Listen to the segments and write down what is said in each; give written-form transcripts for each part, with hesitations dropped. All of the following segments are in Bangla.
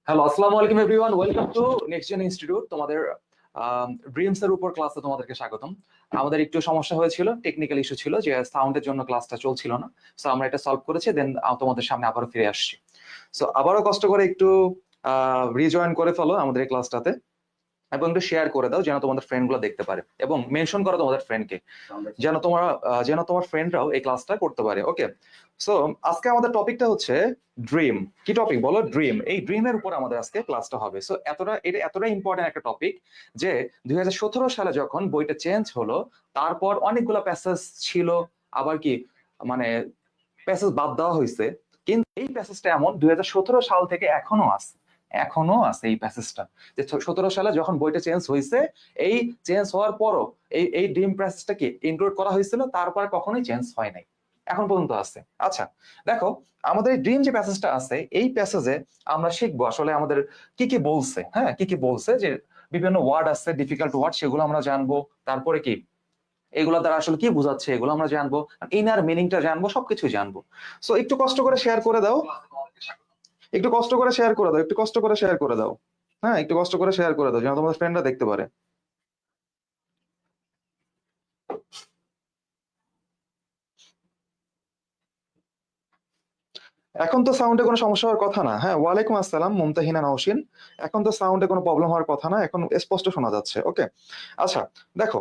হ্যালো, আসসালামু আলাইকুম everyone, welcome to Next Gen Institute. তোমাদের ড্রিমস এর উপর ক্লাসে তোমাদেরকে স্বাগতম। আমাদের একটু সমস্যা হয়েছিল, টেকনিক্যাল ইস্যু ছিল যে সাউন্ডের জন্য ক্লাসটা চলছিল না। সো আমরা এটা সলভ করেছি, দেন তোমাদের সামনে আবারও ফিরে আসছি। সো আবারও কষ্ট করে একটু রিজয়েন করে ফেলো আমাদের এই ক্লাসটাতে, এবং একটু শেয়ার করে দাও যেন তোমাদের ফ্রেন্ড গুলো দেখতে পারে, এবং মেনশন করো তোমাদের ফ্রেন্ডকে যেন তোমার ফ্রেন্ডরাও এই ক্লাসটা করতে পারে। ওকে, সো আজকে আমাদের টপিকটা হচ্ছে ড্রিম। কি টপিক বলো? ড্রিম। এই ড্রিমের উপর আমাদের আজকে ক্লাসটা হবে। সো এটা এতটা ইম্পর্টেন্ট একটা টপিক যে 2017 সালে যখন বইটা চেঞ্জ হলো, তারপর অনেকগুলো প্যাসেজ ছিল, আবার কি মানে প্যাসেজ বাদ দেওয়া হয়েছে, কিন্তু এই প্যাসেজটা এমন 2017 সাল থেকে এখনো আছে এই প্যাসেজটা। যে 17 সালে যখন বইটা চেঞ্জ হয়েছে, এই চেঞ্জ হওয়ার পরও এই ড্রিম প্যাসেজটাকে ইনক্লুড করা হয়েছিল, তারপর কখনোই চেঞ্জ হয় নাই, এখন পর্যন্ত আছে। আচ্ছা, দেখো আমাদের এই ড্রিম যে প্যাসেজটা আছে, এই প্যাসেজে আমরা শিখবো আসলে আমাদের কি কি বলছে। হ্যাঁ, কি কি বলছে, যে বিভিন্ন ওয়ার্ড আছে, ডিফিকাল্ট ওয়ার্ড, সেগুলো আমরা জানবো। তারপরে কি এগুলো দ্বারা আসলে কি বোঝাচ্ছে এগুলো আমরা জানবো, ইনার মিনিংটা জানবো, সবকিছু জানবো। সো একটু কষ্ট করে শেয়ার করে দাও, একটু কষ্ট করে শেয়ার করে দাও, একটু কষ্ট করে শেয়ার করে দাও। হ্যাঁ, একটু কষ্ট করে শেয়ার করে দাও যেন তোমাদের ফ্রেন্ডরা দেখতে পারে। এখন তো সাউন্ডে কোনো সমস্যা হওয়ার কথা না। হ্যাঁ, ওয়ালাইকুম আসসালাম মুমতাহিনা নওশিন। এখন তো সাউন্ডে কোনো প্রবলেম হওয়ার কথা না, এখন স্পষ্ট শোনা যাচ্ছে। ওকে, আচ্ছা, দেখো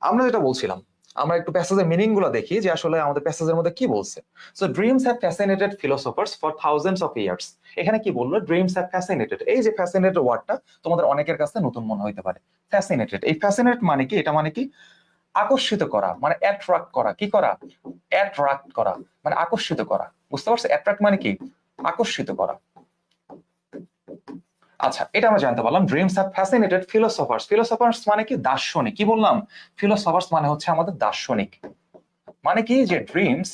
আমরা যেটা বলছিলাম, আমরা একটু প্যাসেজের মিনিং গুলো দেখি যে আসলে আমাদের প্যাসেজের মধ্যে কি বলছে। So dreams have fascinated philosophers for thousands of years. এখানে কি বললো? Dreams have fascinated. এই যে ফ্যাসিনেটেড ওয়ার্ডটা তোমাদের অনেকের কাছে নতুন মনে হইতে পারে। ফ্যাসিনেটেড, এই ফ্যাসিনেট মানে কি? এটা মানে কি আকর্ষিত করা, মানে অ্যাট্রাক্ট করা। কি করা? অ্যাট্রাক্ট করা, মানে আকর্ষিত করা। বুঝতে পারছো? অ্যাট্রাক্ট মানে কি? আকর্ষিত করা। আচ্ছা, এটা আমরা জানতে পারলাম। Dreams have fascinated philosophers. Philosophers মানে কি? দার্শনিক। কি বললাম? ফিলোসফার্স মানে হচ্ছে আমাদের দার্শনিক। মানে কি? যে ড্রিমস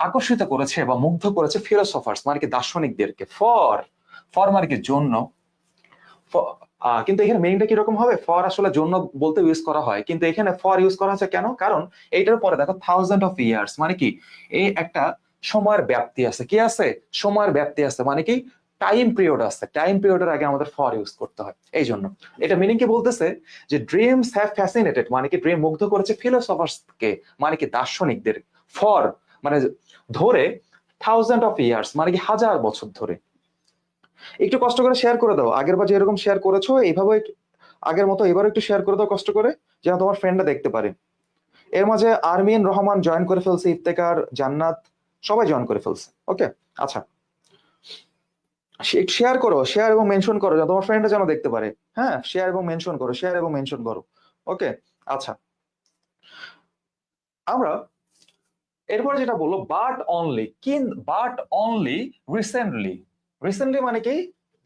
আকর্ষিত করেছে বা মুগ্ধ করেছে ফিলোসফার্স মানে কি দার্শনিকদেরকে। ফর, ফর মানে কি? জন্য। কিন্তু এখানে মিনিংটা কিরকম হবে? ফর আসলে জন্য বলতে ইউজ করা হয়, কিন্তু এখানে ফর ইউজ করা হচ্ছে কেন? কারণ এইটার পরে দেখো থাউজেন্ড অফ ইয়ার্স মানে কি এই একটা সময়ের ব্যাপ্তি আছে। কি আছে? সময়ের ব্যাপ্তি আছে, মানে কি টাইম পিরিয়ড আছে। টাইম পিরিয়ডের আগে আমাদের ফর ইউজ করতে হয়। এই জন্য এটা মিনিং কি বলতেছে যে ড্রিমস হ্যাভ ফ্যাসিনেটেড মানে কি ড্রিম মুগ্ধ করেছে ফিলোসফার্স কে, মানে কি দার্শনিকদের। ফর মানে ধরে, থাউজেন্ড অফ ইয়ার্স মানে কি হাজার বছর ধরে। একটু কষ্ট করে শেয়ার করে দাও, আগের বার যেরকম শেয়ার করেছো এইভাবে আগের মতো এবার একটু শেয়ার করে দাও কষ্ট করে, যেন তোমার ফ্রেন্ডরা দেখতে পারে। এর মাঝে আরমিন রহমান জয়েন করে ফেলছে, ইফতেকার, জান্নাত, সবাই জয়েন করে ফেলছে। ওকে, আচ্ছা, শেয়ার করো, শেয়ার এবং মেনশন করো যেন তোমার ফ্রেন্ডরা যেন দেখতে পারে। হ্যাঁ, শেয়ার এবং মেনশন করো, শেয়ার এবং মেনশন করো। ওকে, আচ্ছা, আমরা এরপর যেটা বললো, but only, but only recently. Recently মানে কি?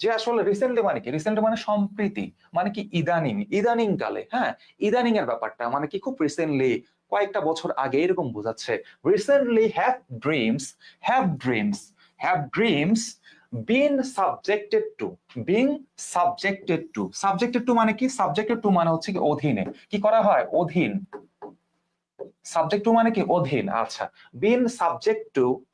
যে আসলে রিসেন্টলি মানে কি? রিসেন্টলি মানে সম্প্রীতি, মানে কি ইদানিং, ইদানিং কালে। হ্যাঁ, ইদানিং এর ব্যাপারটা মানে কি খুব রিসেন্টলি, কয়েকটা বছর আগে, এরকম বোঝাচ্ছে। Recently have dreams been subjected to, being subjected to মানে কি? সাবজেক্টেড টু মানে হচ্ছে কি অধীনে। কি করা হয়? অধীন। সাবজেক্ট টু মানে কি? অধীন। আচ্ছা, বিন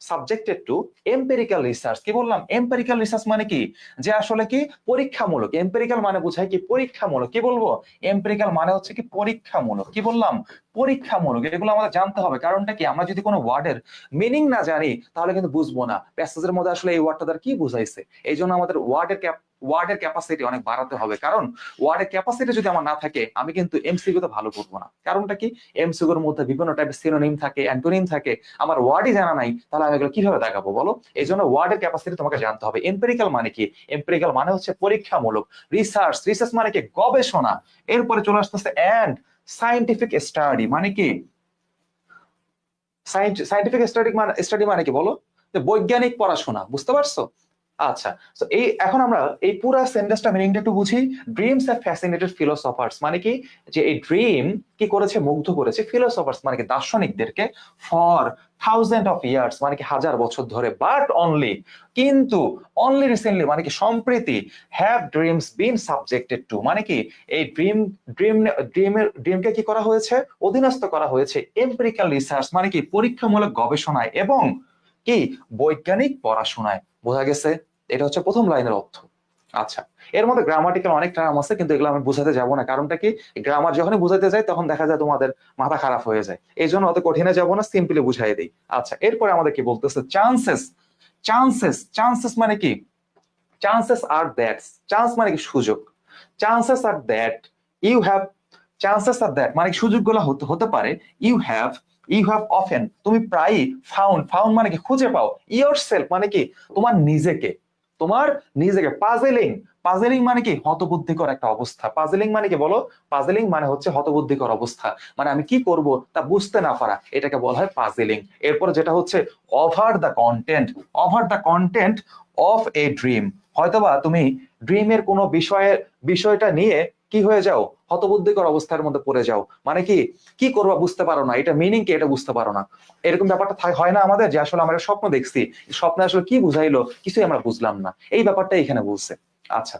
সাবজেক্টেড টু এম্পিরিক্যাল রিসার্চ। কি বললাম? এম্পিরিক্যাল রিসার্চ মানে কি? যে আসলে কি পরীক্ষামূলক। এম্পিরিক্যাল মানে বোঝায় কি? পরীক্ষামূলক। কি বলবো? এম্পিরিক্যাল মানে হচ্ছে কি পরীক্ষামূলক। কি বললাম? পরীক্ষামূলক। এগুলো আমাদের জানতে হবে। কারণটা কি? আমরা যদি কোনো ওয়ার্ডের মিনিং না জানি তাহলে কিন্তু বুঝবো না প্যাসেজের মধ্যে আসলে এই ওয়ার্ডটা দ্বারা কি বুঝাইছে। এই জন্য আমাদের ওয়ার্ডের ক্যাপাসিটি অনেক বাড়াতে হবে। কারণ ওয়ার্ডের ক্যাপাসিটি যদি আমার না থাকে, আমি কিন্তু এমসিকিউ তে ভালো করবো না। কারণটা কি? এমসিকিউর মধ্যে বিভিন্ন টাইপের সিনোনিম থাকে, অ্যান্টোনিম থাকে, আমার ওয়ার্ডই জানা নাই, তাহলে আমি এগুলো কিভাবে দেখাবো বলো? এই জন্য ওয়ার্ডের ক্যাপাসিটি তোমাকে জানতে হবে। এম্পিরিক্যাল মানে কি? এম্পিরিক্যাল মানে হচ্ছে পরীক্ষামূলক। রিসার্চ মানে কি? গবেষণা। এরপরে চলে আসতেছে এন্ড সায়েন্টিফিক স্টাডি মানে কি? সায়েন্টিফিক স্টাডি মানে কি বলো? বৈজ্ঞানিক পড়াশোনা। বুঝতে পারছো? আচ্ছা, তো এই এখন আমরা এই পুরো সেন্টেন্সটা মিনিংটা একটু বুঝি। ড্রিমস হ্যাভ ফ্যাসিনেটেড ফিলোসফার্স মানে কি? যে এই ড্রিম কি করেছে? মুগ্ধ করেছে ফিলোসফার্স মানে কি দার্শনিকদেরকে। ফর থাউজেন্ড অফ ইয়ার্স মানে কি হাজার বছর ধরে। বাট অনলি, কিন্তু। অনলি রিসেন্টলি মানে কি সম্প্রতি। Have dreams been subjected to মানে কি এই ড্রিমকে কি করা হয়েছে? অধীনস্থ করা হয়েছে এম্পিরিক্যাল রিসার্চ মানে কি পরীক্ষামূলক গবেষণায়, এবং কি বৈজ্ঞানিক পড়াশোনায়। বোঝা গেছে? এটা হচ্ছে প্রথম লাইনের অর্থ। আচ্ছা, এর মধ্যে গ্রামাটিক্যাল অনেক টার্ম আছে, কিন্তু এগুলো আমি বোঝাতে যাবো না। কারণটা কি, গ্রামার যখনই বোঝাতে যাই তখন দেখা যায় তোমাদের মাথা খারাপ হয়ে যায়, এই জন্য অত কঠিনে যাবো না, সিম্পলি বুঝাই দিই। আচ্ছা, এরপরে আমাদের কি বলতেছে, চান্সেস। চান্সেস, চান্সেস মানে কি, চান্সেস আর দ্যাট, চান্স মানে কি সুযোগ, chances are that you have, chances are that মানে সুযোগগুলো হতে পারে, ইউ হ্যাভ অফেন, তুমি প্রায়ই, ফাউন্ড, ফাউন্ড মানে কি খুঁজে পাও, ইয়োর সেলফ মানে কি তোমার নিজেকে, তোমার নিজেকে, পাজেলিং, পাজেলিং মানে কি হতবুদ্ধিকর একটা অবস্থা, পাজেলিং মানে কি বলো, পাজেলিং মানে হচ্ছে হতবুদ্ধিকর অবস্থা, মানে আমি কি করব তা বুঝতে না পারা, এটাকে বলা হয় পাজেলিং। এরপর যেটা হচ্ছে over the content, over the content of a dream, হয়তোবা তুমি ড্রিমের কোনো বিষয়টা নিয়ে কি হয়ে যাও, হতবুদ্ধিকর অবস্থার মধ্যে পড়ে যাও, মানে কি কি করবা বুঝতে পারো না, এটা মিনিং কি এটা বুঝতে পারো না, এরকম ব্যাপারটা হয় না আমাদের, যে আসলে আমরা স্বপ্ন দেখছি, স্বপ্নে আসলে কি বুঝাইলো কিছুই আমরা বুঝলাম না, এই ব্যাপারটা এখানে বলছে। আচ্ছা,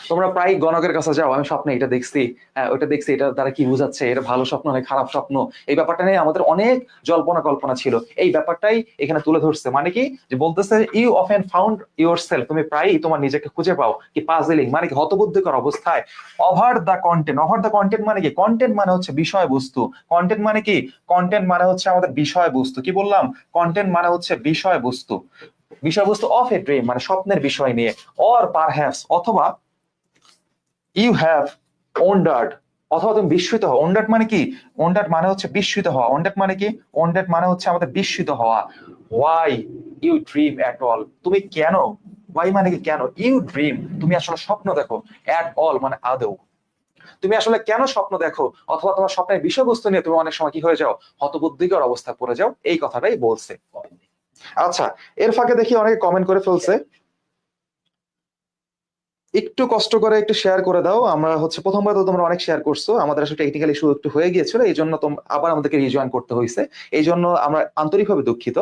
তোমরা প্রায় গণকের কাছে যাও, আমি স্বপ্নে এটা দেখছি, ওইটা দেখছি, এটা দ্বারা কি বোঝাচ্ছে, এটা ভালো স্বপ্ন নাকি খারাপ স্বপ্ন, এই ব্যাপারটা নিয়ে আমাদের অনেক জল্পনা কল্পনা ছিল, এই ব্যাপারটাই এখানে তুলে ধরছে। মানে কি, যে বলতেছে you often found yourself, তুমি প্রায়ই তোমার নিজেকে খুঁজে পাও কি, পাজলিং মানে কি হতবুদ্ধিকর অবস্থায়, over the content, over the content মানে কি, কন্টেন্ট মানে হচ্ছে বিষয়বস্তু, কন্টেন্ট মানে কি, কন্টেন্ট মানে হচ্ছে আমাদের বিষয়বস্তু, কি বললাম, কন্টেন্ট মানে হচ্ছে বিষয়বস্তু, বিষয়বস্তু অফ এ ড্রিম মানে স্বপ্নের বিষয় নিয়ে, অর পারহ্যাপস অথবা ইউ হ্যাভ ওন্ডার্ড, অথবা তুমি বিস্মিত হও, ওন্ডার্ড মানে কি, ওন্ডার্ড মানে হচ্ছে বিস্মিত হওয়া, ওন্ডার্ড মানে কি, ওন্ডার্ড মানে হচ্ছে আমাদের বিস্মিত হওয়া, why you dream at all, তুমি কেন, ওয়াই মানে কি কেন, ইউ ড্রিম তুমি আসলে স্বপ্ন দেখো, অ্যাট অল মানে আদৌ, তুমি আসলে কেন স্বপ্ন দেখো, অথবা তোমার স্বপ্নের বিষয়বস্তু নিয়ে তুমি অনেক সময় কি হয়ে যাও, হতবুদ্ধিকর অবস্থায় পড়ে যাও, এই কথাটাই বলছে। আচ্ছা, এর ফাঁকে দেখি অনেকে কমেন্ট করে ফেলছে, একটু কষ্ট করে একটু শেয়ার করে দাও, আমরা হচ্ছে প্রথমবার তো তোমরা অনেক শেয়ার করছো, আমাদের আসলে টেকনিক্যাল ইস্যু একটু হয়ে গিয়েছিল, এই জন্য আবার আমাদেরকে রিজয়েন করতে হয়েছে, এই জন্য আমরা আন্তরিকভাবে দুঃখিত।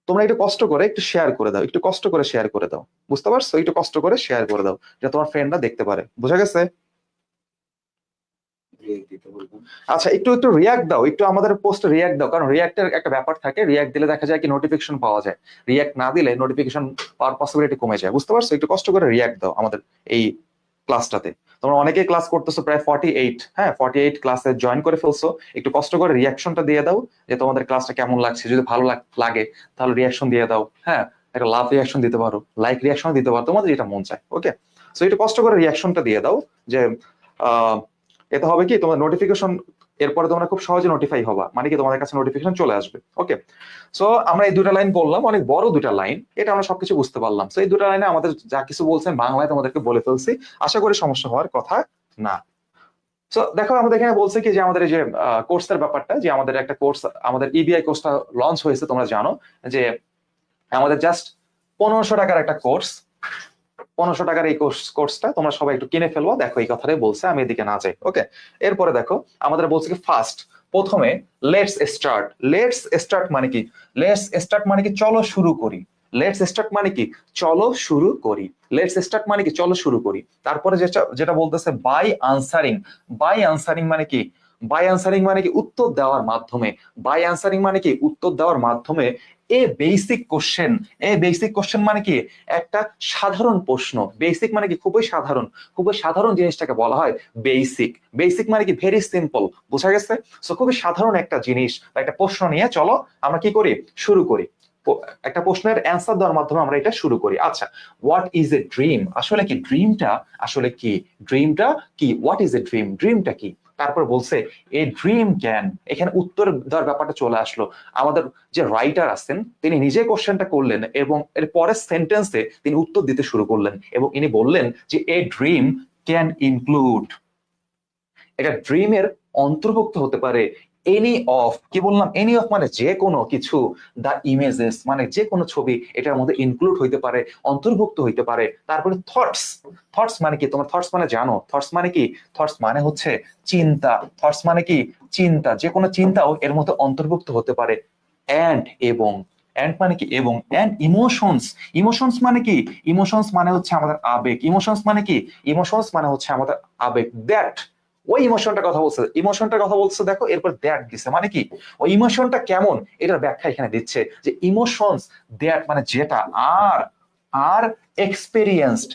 তোমরা একটু কষ্ট করে একটু শেয়ার করে দাও, একটু কষ্ট করে শেয়ার করে দাও, বুঝতে পারছো, একটু কষ্ট করে শেয়ার করে দাও, যাতে তোমার ফ্রেন্ডরা দেখতে পারে, বুঝা গেছে? আচ্ছা, একটু একটু রিয়াক্ট দাও, একটু আমাদের পোস্টে রিয়াক্ট দাও, কারণ রিয়াক্টের একটা ব্যাপার থাকে, রিয়াক্ট দিলে দেখা যায় কি নোটিফিকেশন পাওয়া যায়, রিয়াক্ট না দিলে নোটিফিকেশন পাওয়ার পসিবিলিটি কমে যায়, বুঝতে পারছো, একটু কষ্ট করে রিয়াক্ট দাও আমাদের এই ক্লাসটাতে। তোমরা অনেকেই ক্লাস করতেছো, প্রায় 48, হ্যাঁ 48 ক্লাসে জয়েন করে ফেলছো, একটু কষ্ট করে রিয়াকশনটা দিয়ে দাও, যে তোমাদের ক্লাসটা কেমন লাগছে, যদি ভালো লাগে তাহলে রিয়াকশন দিয়ে দাও, হ্যাঁ একটা লাভ রিয়াকশন দিতে পারো, লাইক রিয়াকশন দিতে পারো, তোমাদের যেটা মন চায়, ওকে। সো একটু কষ্ট করে রিয়াকশনটা দিয়ে দাও, যে আহ এতে হবে কি, তোমার নোটিফিকেশন এরপরে তোমরা খুব সহজে নোটিফাই হবা, মানে কি তোমাদের কাছে নোটিফিকেশন চলে আসবে, ওকে। সো আমরা এই দুটা লাইন বললাম, অনেক বড় দুটা লাইন, এটা আমরা সবকিছু বুঝতে পারলাম, সো এই দুটা লাইনে আমাদের যা কিছু বলছেন বাংলায় তোমাদেরকে বলে ফেলছি, আশা করি সমস্যা হওয়ার কথা না। সো দেখো, আমাদের এখানে বলছে কি, যে আমাদের এই যে কোর্সের ব্যাপারটা, যে আমাদের একটা কোর্স, আমাদের ইবিআই কোর্সটা লঞ্চ হয়েছে, তোমরা জানো যে আমাদের জাস্ট 1500 টাকার একটা কোর্স, 1500 টাকার এই কোর্সটা তোমরা সবাই একটু কিনে ফেলবো, দেখো এই কথাটাই বলছে, আমি এদিকে না যাই, ওকে। এরপরে দেখো আমাদের বলছে কি, ফার্স্ট, প্রথমে লেটস স্টার্ট, লেটস স্টার্ট মানে কি, লেটস স্টার্ট মানে কি চলো শুরু করি, লেটস স্টার্ট মানে কি চলো শুরু করি, লেটস স্টার্ট মানে কি চলো শুরু করি। তারপরে যেটা যেটা বলতেছে বাই আনসারিং, বাই আনসারিং মানে কি, বাই আনসারিং মানে কি উত্তর দেওয়ার মাধ্যমে, বাই আনসারিং মানে কি উত্তর দেওয়ার মাধ্যমে, এ বেসিক কোশ্চেন, এ বেসিক কোশ্চেন মানে কি একটা সাধারণ প্রশ্ন, বেসিক মানে কি খুবই সাধারণ, খুবই সাধারণ জিনিসটাকে বলা হয় বেসিক, বেসিক মানে কি ভেরি সিম্পল, বোঝা গেছে? সো খুবই সাধারণ একটা জিনিস বা একটা প্রশ্ন নিয়ে চলো আমরা কি করি, শুরু করি, একটা প্রশ্নের অ্যান্সার দেওয়ার মাধ্যমে আমরা এটা শুরু করি। আচ্ছা, হোয়াট ইজ এ ড্রিম, আসলে কি ড্রিমটা, আসলে কি ড্রিমটা কি, হোয়াট ইজ এ ড্রিম, ড্রিমটা কি। তারপর বলছে এ ড্রিম ক্যান, এখানে উত্তর দেওয়ার ব্যাপারটা চলে আসলো, আমাদের যে রাইটার আছেন তিনি নিজে কোশ্চেনটা করলেন এবং এর পরের সেন্টেন্সে তিনি উত্তর দিতে শুরু করলেন, এবং ইনি বললেন যে এ ড্রিম ক্যান ইনক্লুড, এটা ড্রিমের অন্তর্ভুক্ত হতে পারে এনি অফ, কি বললাম, এনি অফ মানে যে কোনো কিছু, দা ইমেজেস মানে যে কোনো ছবি এটার মধ্যে ইনক্লুড হইতে পারে, অন্তর্ভুক্ত হইতে পারে। তারপরে থটস, থটস মানে কি, তোমার থটস মানে জানো, থটস মানে কি, থটস মানে হচ্ছে চিন্তা, থটস মানে কি চিন্তা, যে কোনো চিন্তাও এর মধ্যে অন্তর্ভুক্ত হতে পারে। অ্যান্ড এবং, অ্যান্ড মানে কি এবং, অ্যান্ড ইমোশনস, ইমোশনস মানে কি, ইমোশনস মানে হচ্ছে আমাদের আবেগ, ইমোশনস মানে কি, ইমোশনস মানে হচ্ছে আমাদের আবেগ, দ্যাট, ওই ইমোশনটার কথা বলছে, ইমোশনটার কথা বলছে, দেখো এরপর দ্যাট দিছে, মানে কি ওই ইমোশনটা কেমন এটার ব্যাখ্যা এখানে দিচ্ছে, যে ইমোশনস দ্যাট মানে যেটা, আর আর এক্সপেরিয়েন্সড।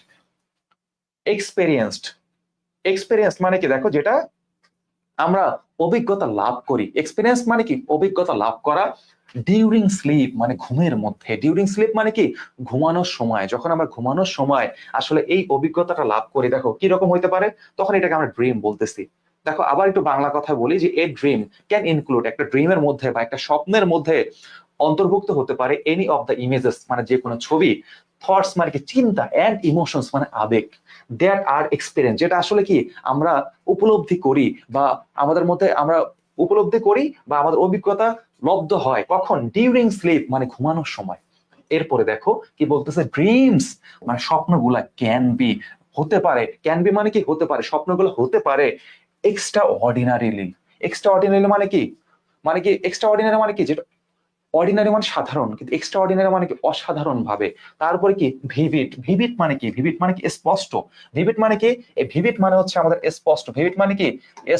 এক্সপেরিয়েন্সড এক্সপেরিয়েন্স মানে কি দেখো, যেটা আমরা অভিজ্ঞতা লাভ করি। এক্সপেরিয়েন্স মানে কি অভিজ্ঞতা লাভ করা। ডিউরিং স্লিপ মানে ঘুমের মধ্যে। ডিউরিং স্লিপ মানে কি ঘুমানোর সময়। যখন আমরা ঘুমানোর সময় আসলে এই অভিজ্ঞতাটা লাভ করি, দেখো কি রকম হইতে পারে, তখন এটাকে আমরা ড্রিম বলতেছি। দেখো আবার একটু বাংলা কথা বলি, যে এ ড্রিম ক্যান ইনক্লুড, একটা ড্রিমের মধ্যে বা একটা স্বপ্নের মধ্যে অন্তর্ভুক্ত হতে পারে এনি অফ দ্য ইমেজেস মানে যে কোনো ছবি, থটস মানে কি চিন্তা, এন্ড ইমোশনস মানে আবেগ, দ্যাট আর এক্সপিরিয়েন্স যেটা আসলে কি আমরা উপলব্ধি করি বা আমাদের মধ্যে আমরা উপলব্ধি করি বা আমাদের অভিজ্ঞতা লব্ধ হয় কখন, ডিউরিং স্লিপ মানে ঘুমানোর সময়। এরপরে দেখো কি বলতেছে, ড্রিমস মানে স্বপ্নগুলা ক্যান বি হতে পারে, ক্যান বি মানে কি হতে পারে, স্বপ্নগুলো হতে পারে এক্সট্রা অর্ডিনারিলি। এক্সট্রা অর্ডিনারি মানে কি, মানে কি এক্সট্রা অর্ডিনারি মানে কি, যেটা অর্ডিনারি মানে সাধারণ, কিন্তু এক্সট্রা অর্ডিনারি মানে কি অসাধারণ ভাবে। তারপরে কি ভিভিড। ভিভিড মানে কি, ভিভিড মানে কি স্পষ্ট। ভিভিড মানে কি, এই ভিভিড মানে হচ্ছে আমাদের স্পষ্ট। ভিভিড মানে কি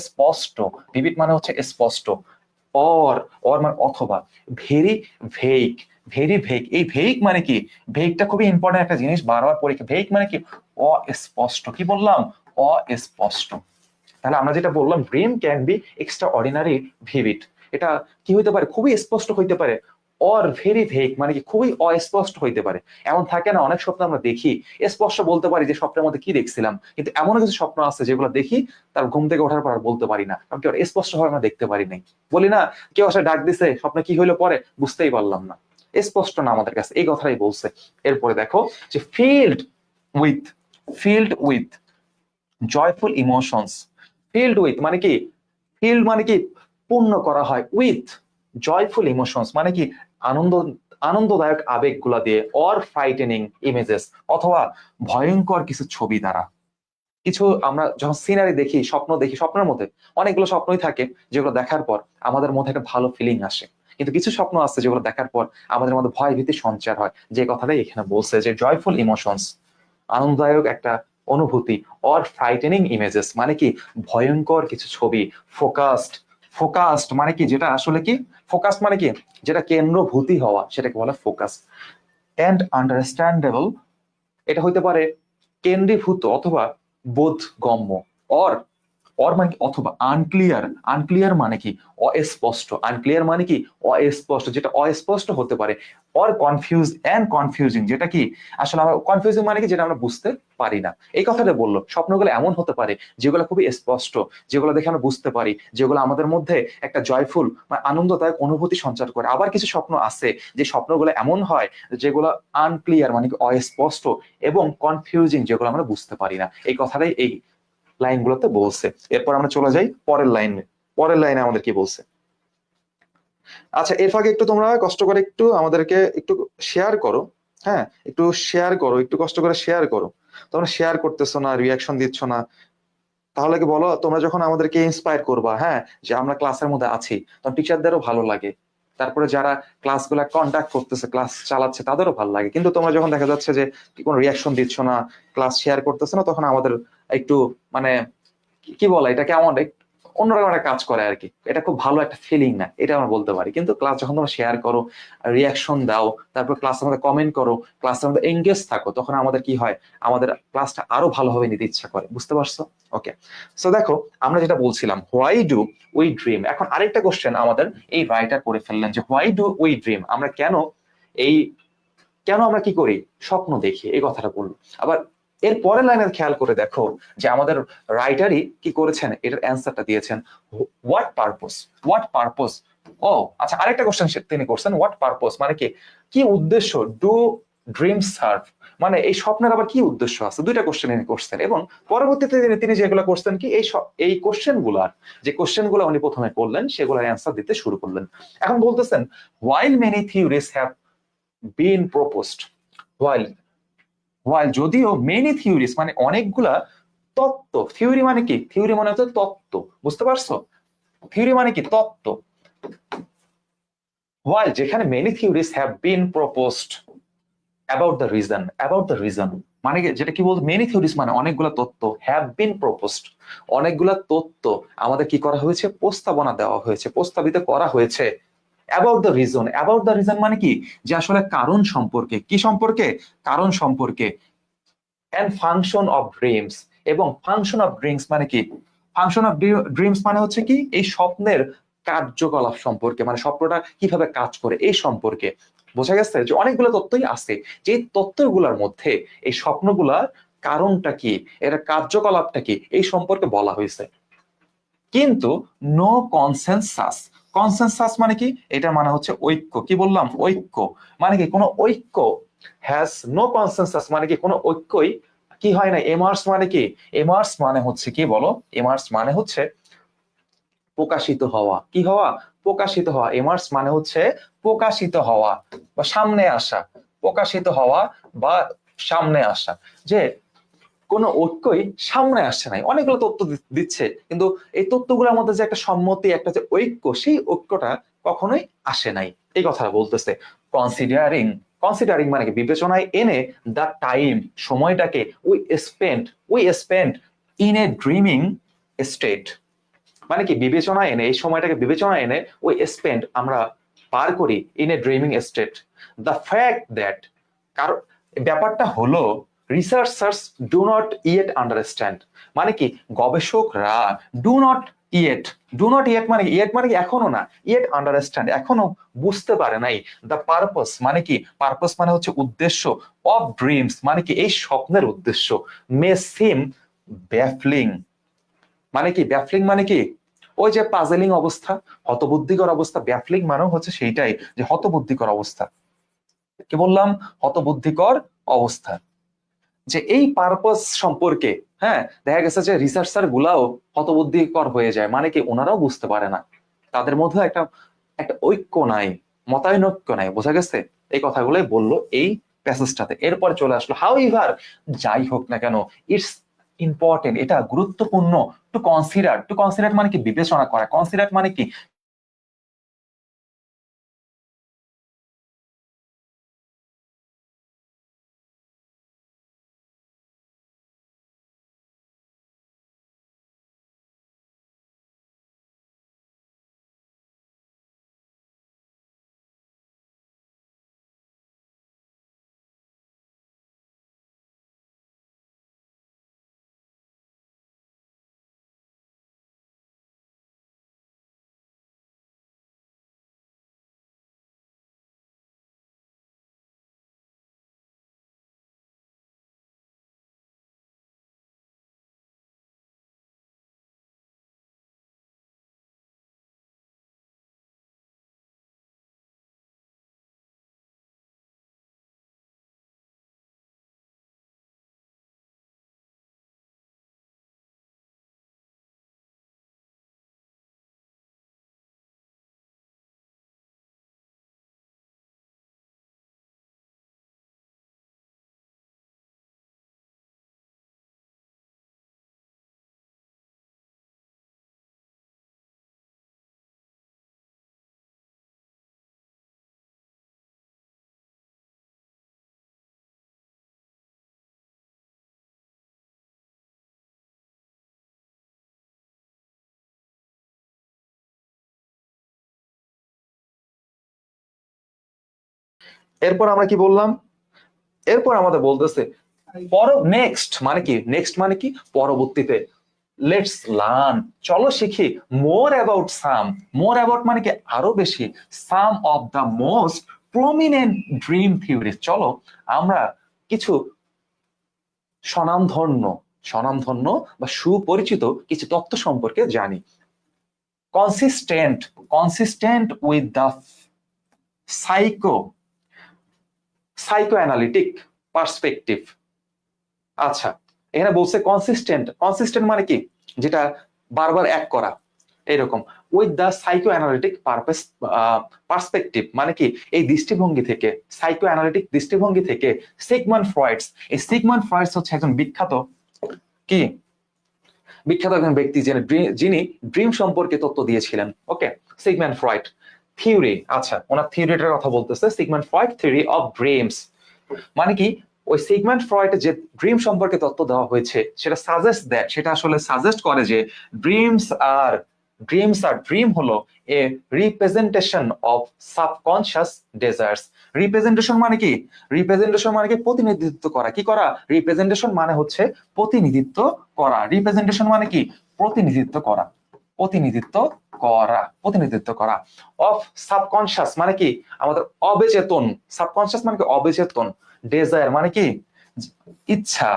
স্পষ্ট। ভিভিড মানে হচ্ছে স্পষ্ট। অর, অর মানে অথবা। Very vague. ভেরি ভেগ, এই ভেগ মানে কি, ভেগটা খুবই ইম্পর্টেন্ট একটা জিনিস, বারবার পরীক্ষা। ভেগ মানে কি অস্পষ্ট। কি বললাম, অস্পষ্ট। তাহলে আমরা যেটা বললাম, dream can be extra ordinary vivid. এটা কি হইতে পারে, খুবই স্পষ্ট হইতে পারে। অর ভেরি ভেগ মানে কি খুবই অস্পষ্ট হইতে পারে। এমন থাকে না, অনেক স্বপ্ন আমরা দেখি, স্পষ্ট বলতে পারি যে স্বপ্নের মধ্যে কি দেখছিলাম, কিন্তু এমন কিছু স্বপ্ন আছে যেগুলো দেখি তার ঘুম থেকে ওঠার পর আর বলতে পারি না, কারণ কি স্পষ্ট ভাবে আমরা দেখতে পারি নাই। বলি না, কেউ আসলে ডাক দিছে, স্বপ্নে কি হইলো পরে বুঝতেই পারলাম না, স্পষ্ট না আমাদের কাছে, এই কথাটাই বলছে। এরপরে দেখো যে with filled with joyful emotions. Filled with মানে কি, ফিল্ড মানে কি পূর্ণ করা হয়, উইথ জয়ফুল ইমোশনস মানে কি আনন্দ, আনন্দদায়ক আবেগগুলা দিয়ে, অর ফ্রাইটেনিং ইমেজেস অথবা ভয়ঙ্কর কিছু ছবি দ্বারা। কিছু আমরা যখন সিনারি দেখি, স্বপ্ন দেখি, স্বপ্নের মধ্যে অনেকগুলো স্বপ্নই থাকে যেগুলো দেখার পর আমাদের মধ্যে একটা ভালো ফিলিং আসে, কিন্তু কিছু স্বপ্ন আছে যেগুলো দেখার পর আমাদের মধ্যে ভয় ভীতি সঞ্চার হয়, যে কথাটাই এখানে বলছে যে জয়ফুল ইমোশনস, আনন্দদায়ক একটা অনুভূতি। অর ফ্রাইটেনিং ইমেজেস মানে কি ভয়ঙ্কর কিছু ছবি। ফোকাসড। ফোকাসড মানে কি, যেটা আসলে কি, ফোকাসড মানে কি যেটা কেন্দ্রভূতি হওয়া, সেটাকে বলা ফোকাস। এন্ড আন্ডারস্ট্যান্ডেবল, এটা হইতে পারে কেন্দ্রীভূত অথবা বোধগম্য। অর, অর মানে কি অথবা। আনক্লিয়ার, আনক্লিয়ার মানে কি অস্পষ্ট। আনক্লিয়ার মানে কি অস্পষ্ট, যেটা অস্পষ্ট হতে পারে। অর কনফিউজ এন্ড কনফিউজিং, যেটা কি আসলে আমরা কনফিউজিং মানে কি যেটা আমরা বুঝতে পারি না। এই কথাটা বললো, স্বপ্নগুলো এমন হতে পারে যেগুলো খুবই স্পষ্ট, যেগুলো দেখে আমরা বুঝতে পারি, যেগুলো আমাদের মধ্যে একটা জয়ফুল মানে আনন্দদায়ক অনুভূতি সঞ্চার করে। আবার কিছু স্বপ্ন আছে যে স্বপ্নগুলো এমন হয় যেগুলো আনক্লিয়ার মানে কি অস্পষ্ট, এবং কনফিউজিং যেগুলো আমরা বুঝতে পারি না। এই কথাটাই এই লাইনগুলোতে বলছে। এরপর আমরা চলে যাই পরের লাইনে। পরের লাইনে আমাদের কি বলছে, আচ্ছা এর ফাঁকে একটু তোমরা কষ্ট করে একটু আমাদেরকে একটু শেয়ার করো। হ্যাঁ, একটু শেয়ার করো, একটু কষ্ট করে শেয়ার করো। তোমরা শেয়ার করতেছো না, রিয়াকশন দিচ্ছ না, তাহলে কি বলো, তোমরা যখন আমাদেরকে ইন্সপায়ার করবা, হ্যাঁ যে আমরা ক্লাসের মধ্যে আছি, তখন টিচারদেরও ভালো লাগে, তারপরে যারা ক্লাসগুলো কন্ডাক্ট করতেছে, ক্লাস চালাচ্ছে, তাদেরও ভালো লাগে। কিন্তু তোমরা যখন দেখা যাচ্ছে যে কোনো রিয়াকশন দিচ্ছ না, ক্লাস শেয়ার করতেছে না, তখন আমাদের একটু মানে কি বলে এটা, কেমন অন্যরকম একটা কাজ করে আর কি। এটা খুব ভালো একটা ফিলিং না, এটা আমরা বলতে পারি। কিন্তু ক্লাস যখন তোমরা শেয়ার করো, রিয়াকশন দাও, তারপর ক্লাসের মধ্যে কমেন্ট করো, ক্লাসের মধ্যে এঙ্গেজ থাকো, তখন আমাদের কি হয়, আমাদের ক্লাসটা আরো ভালোভাবে নিতে ইচ্ছা করে। বুঝতে পারছো? ওকে, সো দেখো আমরা যেটা বলছিলাম, হোয়াই ডু উই ড্রিম। এখন আরেকটা কোশ্চেন আমাদের এই রাইটার করে ফেললেন যে হোয়াই ডু উই ড্রিম, আমরা কেন এই, কেন আমরা কি করি, স্বপ্ন দেখি, এই কথাটা বললো। আবার এর পরের লাইনের খেয়াল করে দেখো যে আমাদের রাইটারই কি করেছেন, এটার অ্যান্সারটা দিয়েছেন, হোয়াট পারপোজ। হোয়াট পারপোজ, ও আচ্ছা আরেকটা কোশ্চেন তিনি করছেন, হোয়াট পারপোজ মানে কি, কি উদ্দেশ্য ডু ড্রিম সার্ভ, মানে এই স্বপ্নের আবার কি উদ্দেশ্য আছে। দুইটা কোশ্চেন তিনি করছেন, এবং পরবর্তীতে তিনি যেগুলো করছেন কি, এই কোশ্চেন গুলার, যে কোশ্চেন গুলো উনি প্রথমে করলেন সেগুলোর অ্যান্সার দিতে শুরু করলেন। এখন বলতেছেন, while many theories have been proposed, while, while যদিও মেনি থিওরিজ মানে অনেকগুলা তত্ত্ব, থিওরি মানে কি, থিওরি মানে হচ্ছে তত্ত্ব, বুঝতে পারছো, থিওরি মানে কি তত্ত্ব। while যেখানে many theories have been proposed about the reason, about the reason মানে কি, যেটা কি বলতো, মেনি থিওরিজ মানে অনেকগুলা তত্ত্ব, হ্যাভ বিন প্রপোজড অনেকগুলা তত্ত্ব আমাদের কি করা হয়েছে, প্রস্তাবনা দেওয়া হয়েছে, প্রস্তাবিত করা হয়েছে about the reason, about the reason মানে কি, যে আসলে কারণ সম্পর্কে, কি সম্পর্কে, কারণ সম্পর্কে। অ্যান্ড ফাংশন অফ ড্রিমস, এবং ফাংশন অফ ড্রিমস মানে কি, ফাংশন অফ ড্রিমস মানে হচ্ছে কি, এই স্বপ্নের কার্যকলাপ সম্পর্কে, মানে স্বপ্নটা কিভাবে কাজ করে এই সম্পর্কে। বোঝা গেছে যে অনেকগুলো তথ্যই আছে, যে তথ্যগুলোর মধ্যে এই স্বপ্নগুলার কারণটা কি, এর কার্যকলাপটা কি, এই সম্পর্কে বলা হয়েছে। কিন্তু নো কনসেনসাস, কনসেনসাস মানে কি, এটা মানে হচ্ছে ঐক্য, কি বললাম, ঐক্য মানে কি, কোনো ঐক্য, হ্যাজ নো কনসেনসাস মানে কি, কোনো ঐক্যই কি হয় না, এমার্স মানে কি, এমার্স মানে হচ্ছে কি বলো, এমার্স মানে হচ্ছে প্রকাশিত হওয়া, কি হওয়া, প্রকাশিত হওয়া, এমার্স মানে হচ্ছে প্রকাশিত হওয়া বা সামনে আসা, প্রকাশিত হওয়া বা সামনে আসা, যে কোন ঐক্যই সামনে আসছে নাই, অনেকগুলো তথ্য দিচ্ছে, কিন্তু এই তথ্যগুলোর মধ্যে যে একটা সম্মতি, একটা যে ঐক্য, সেই ঐক্যটা কখনোই আসে নাই, এই কথা বলতেছে। কনসিডারিং, কনসিডারিং মানে কি, বিবেচনায় এনে দা টাইম, সময়টাকে, we spend in a dreaming state, মানে কি বিবেচনায় এনে, এই সময়টাকে বিবেচনায় এনে ওই স্পেন্ড আমরা পার করি in a dreaming state. The fact that, কারণ ব্যাপারটা হলো, researchers do not yet understand, মানে কি গবেষকরা do not yet, do not yet মানে কি, ইয়েট মানে কি এখনো না, ইয়েট আন্ডারস্ট্যান্ড এখনো বুঝতে পারে নাই, দ্য পারপাস মানে কি, পারপাস মানে হচ্ছে উদ্দেশ্য, অফ ড্রিমস মানে কি এই স্বপ্নের উদ্দেশ্য, মে সিম ব্যাফলিং, মানে কি ব্যাফলিং মানে কি, ওই যে পাজেলিং অবস্থা, হতবুদ্ধিকর অবস্থা, ব্যাফলিং মানেও হচ্ছে সেইটাই, যে হতবুদ্ধিকর অবস্থা, কি বললাম, হতবুদ্ধিকর অবস্থা, যে এই পারপাস সম্পর্কে, হ্যাঁ দেখা গেছে যে রিসার্চার গুলাও হতবুদ্ধিকর হয়ে যায়, মানে কি ওনারাও বুঝতে পারে না, তাদের মধ্যে একটা একটা ঐক্য নাই, মতানৈক্য নাই, বোঝা গেছে, এই কথাগুলোই বললো এই প্যাসেজটাতে। এরপরে চলে আসলো হাউ ইভার, যাই হোক না কেন, ইটস ইম্পর্টেন্ট, এটা গুরুত্বপূর্ণ, টু কনসিডার, টু কনসিডার মানে কি বিবেচনা করা, কনসিডার মানে কি, এরপর আমরা কি বললাম, এরপর আমাদের বলতেছে নেক্সট মানে কি, নেক্সট মানে কি পরবর্তীতে, লেটস লার্ন, চলো শিখি, more about some, more about মানে কি আরো বেশি, some of the most prominent dream theories, চলো আমরা কিছু স্বনামধন্য, স্বনামধন্য বা সুপরিচিত কিছু তত্ত্ব সম্পর্কে জানি। Consistent, consistent with the psycho, psycho analytic perspective. আচ্ছা, এখানে বলছে কনসিস্টেন্ট, কনসিস্টেন্ট মানে কি, যেটা বারবার এক করা, এরকম। With the psycho analytic perspective মানে কি এই দৃষ্টিভঙ্গি থেকে, সাইকো অ্যানালিটিক দৃষ্টিভঙ্গি থেকে, সিগমন্ড ফ্রয়েডস, এই সিগমন্ড ফ্রয়েডস হচ্ছে একজন বিখ্যাত, কি বিখ্যাত একজন ব্যক্তি, যিনি ড্রিম সম্পর্কে তত্ত্ব দিয়েছিলেন। ওকে, সিগমন্ড ফ্রয়েড থিওরি, আচ্ছা ওনার থিওরিটার কথা বলতেছে, Sigmund Freud theory of dreams, মানে কি ওই সিগমন্ড ফ্রয়েড যে ড্রিম সম্পর্কে তত্ত্ব দেওয়া হয়েছে, সেটা সাজেস্ট দ্যাট, সেটা আসলে সাজেস্ট করে যে ড্রিমস আর ড্রিম হলো a representation of subconscious desires. Representation মানে কি? রিপ্রেজেন্টেশন মানে কি? প্রতিনিধিত্ব করা। কি করা? রিপ্রেজেন্টেশন মানে হচ্ছে প্রতিনিধিত্ব করা। রিপ্রেজেন্টেশন মানে কি? প্রতিনিধিত্ব করা। প্রতিনিধিত্ব করা, প্রতিনিধিত্ব করা। অফ সাবকনশিয়াস মানে কি? আমাদের অবচেতন। সাবকনশিয়াস মানে কি? অবচেতন। ডিজায়ার মানে কি? ইচ্ছা।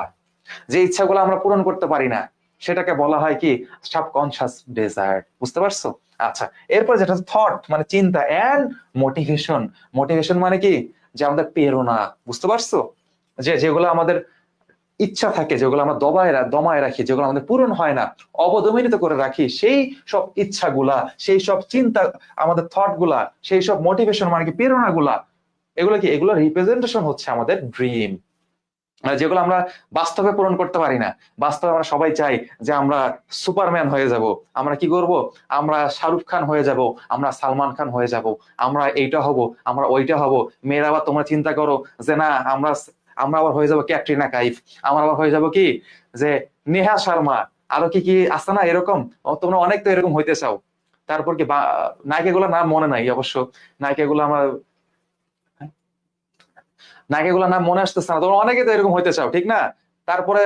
যে ইচ্ছাগুলো আমরা পূরণ করতে পারি না সেটাকে বলা হয় কি? Subconscious desire. বুঝতে পারছো? আচ্ছা, এরপর যেটা থট মানে চিন্তা, এন্ড মোটিভেশন। মোটিভেশন মানে কি? যে আমাদের প্রেরণা। বুঝতে পারছো? যে যেগুলো আমাদের ইচ্ছা থাকে, যেগুলো আমরা দমায় রাখি, যেগুলো আমাদের পূরণ হয় না, অবদমিত করে রাখি, সেই সব ইচ্ছাগুলা, সেই সব চিন্তা, আমাদের থট গুলা, সেই সব মোটিভেশন মানে কি? প্রেরণা গুলা, এগুলো কি? এগুলো রিপ্রেজেন্টেশন হচ্ছে আমাদের ড্রিম। যেগুলো আমরা বাস্তবে পূরণ করতে পারি না। বাস্তবে আমরা সবাই চাই যে আমরা সুপারম্যান হয়ে যাব, আমরা কি করব, আমরা শাহরুখ খান হয়ে যাব, আমরা সালমান খান হয়ে যাব, আমরা এইটা হব, আমরা ওইটা হব। মেয়েরা আবার তোমরা চিন্তা করো যে না আমরা আমরা আবার হয়ে যাব ক্যাটরিনা কাইফ, আমরা আবার হয়ে যাব কি যে নেহা শর্মা, আরো কি কি আছে না এরকম। তোমরা অনেক তো এরকম হইতে চাও। তারপর কি নায়িকাগুলোর নাম মনে নাই অবশ্য, নায়িকাগুলো আমার নায়িকাগুলোর নাম মনে আসতেছে না। তোমরা অনেকে তো এরকম হইতে চাও, ঠিক না? তারপরে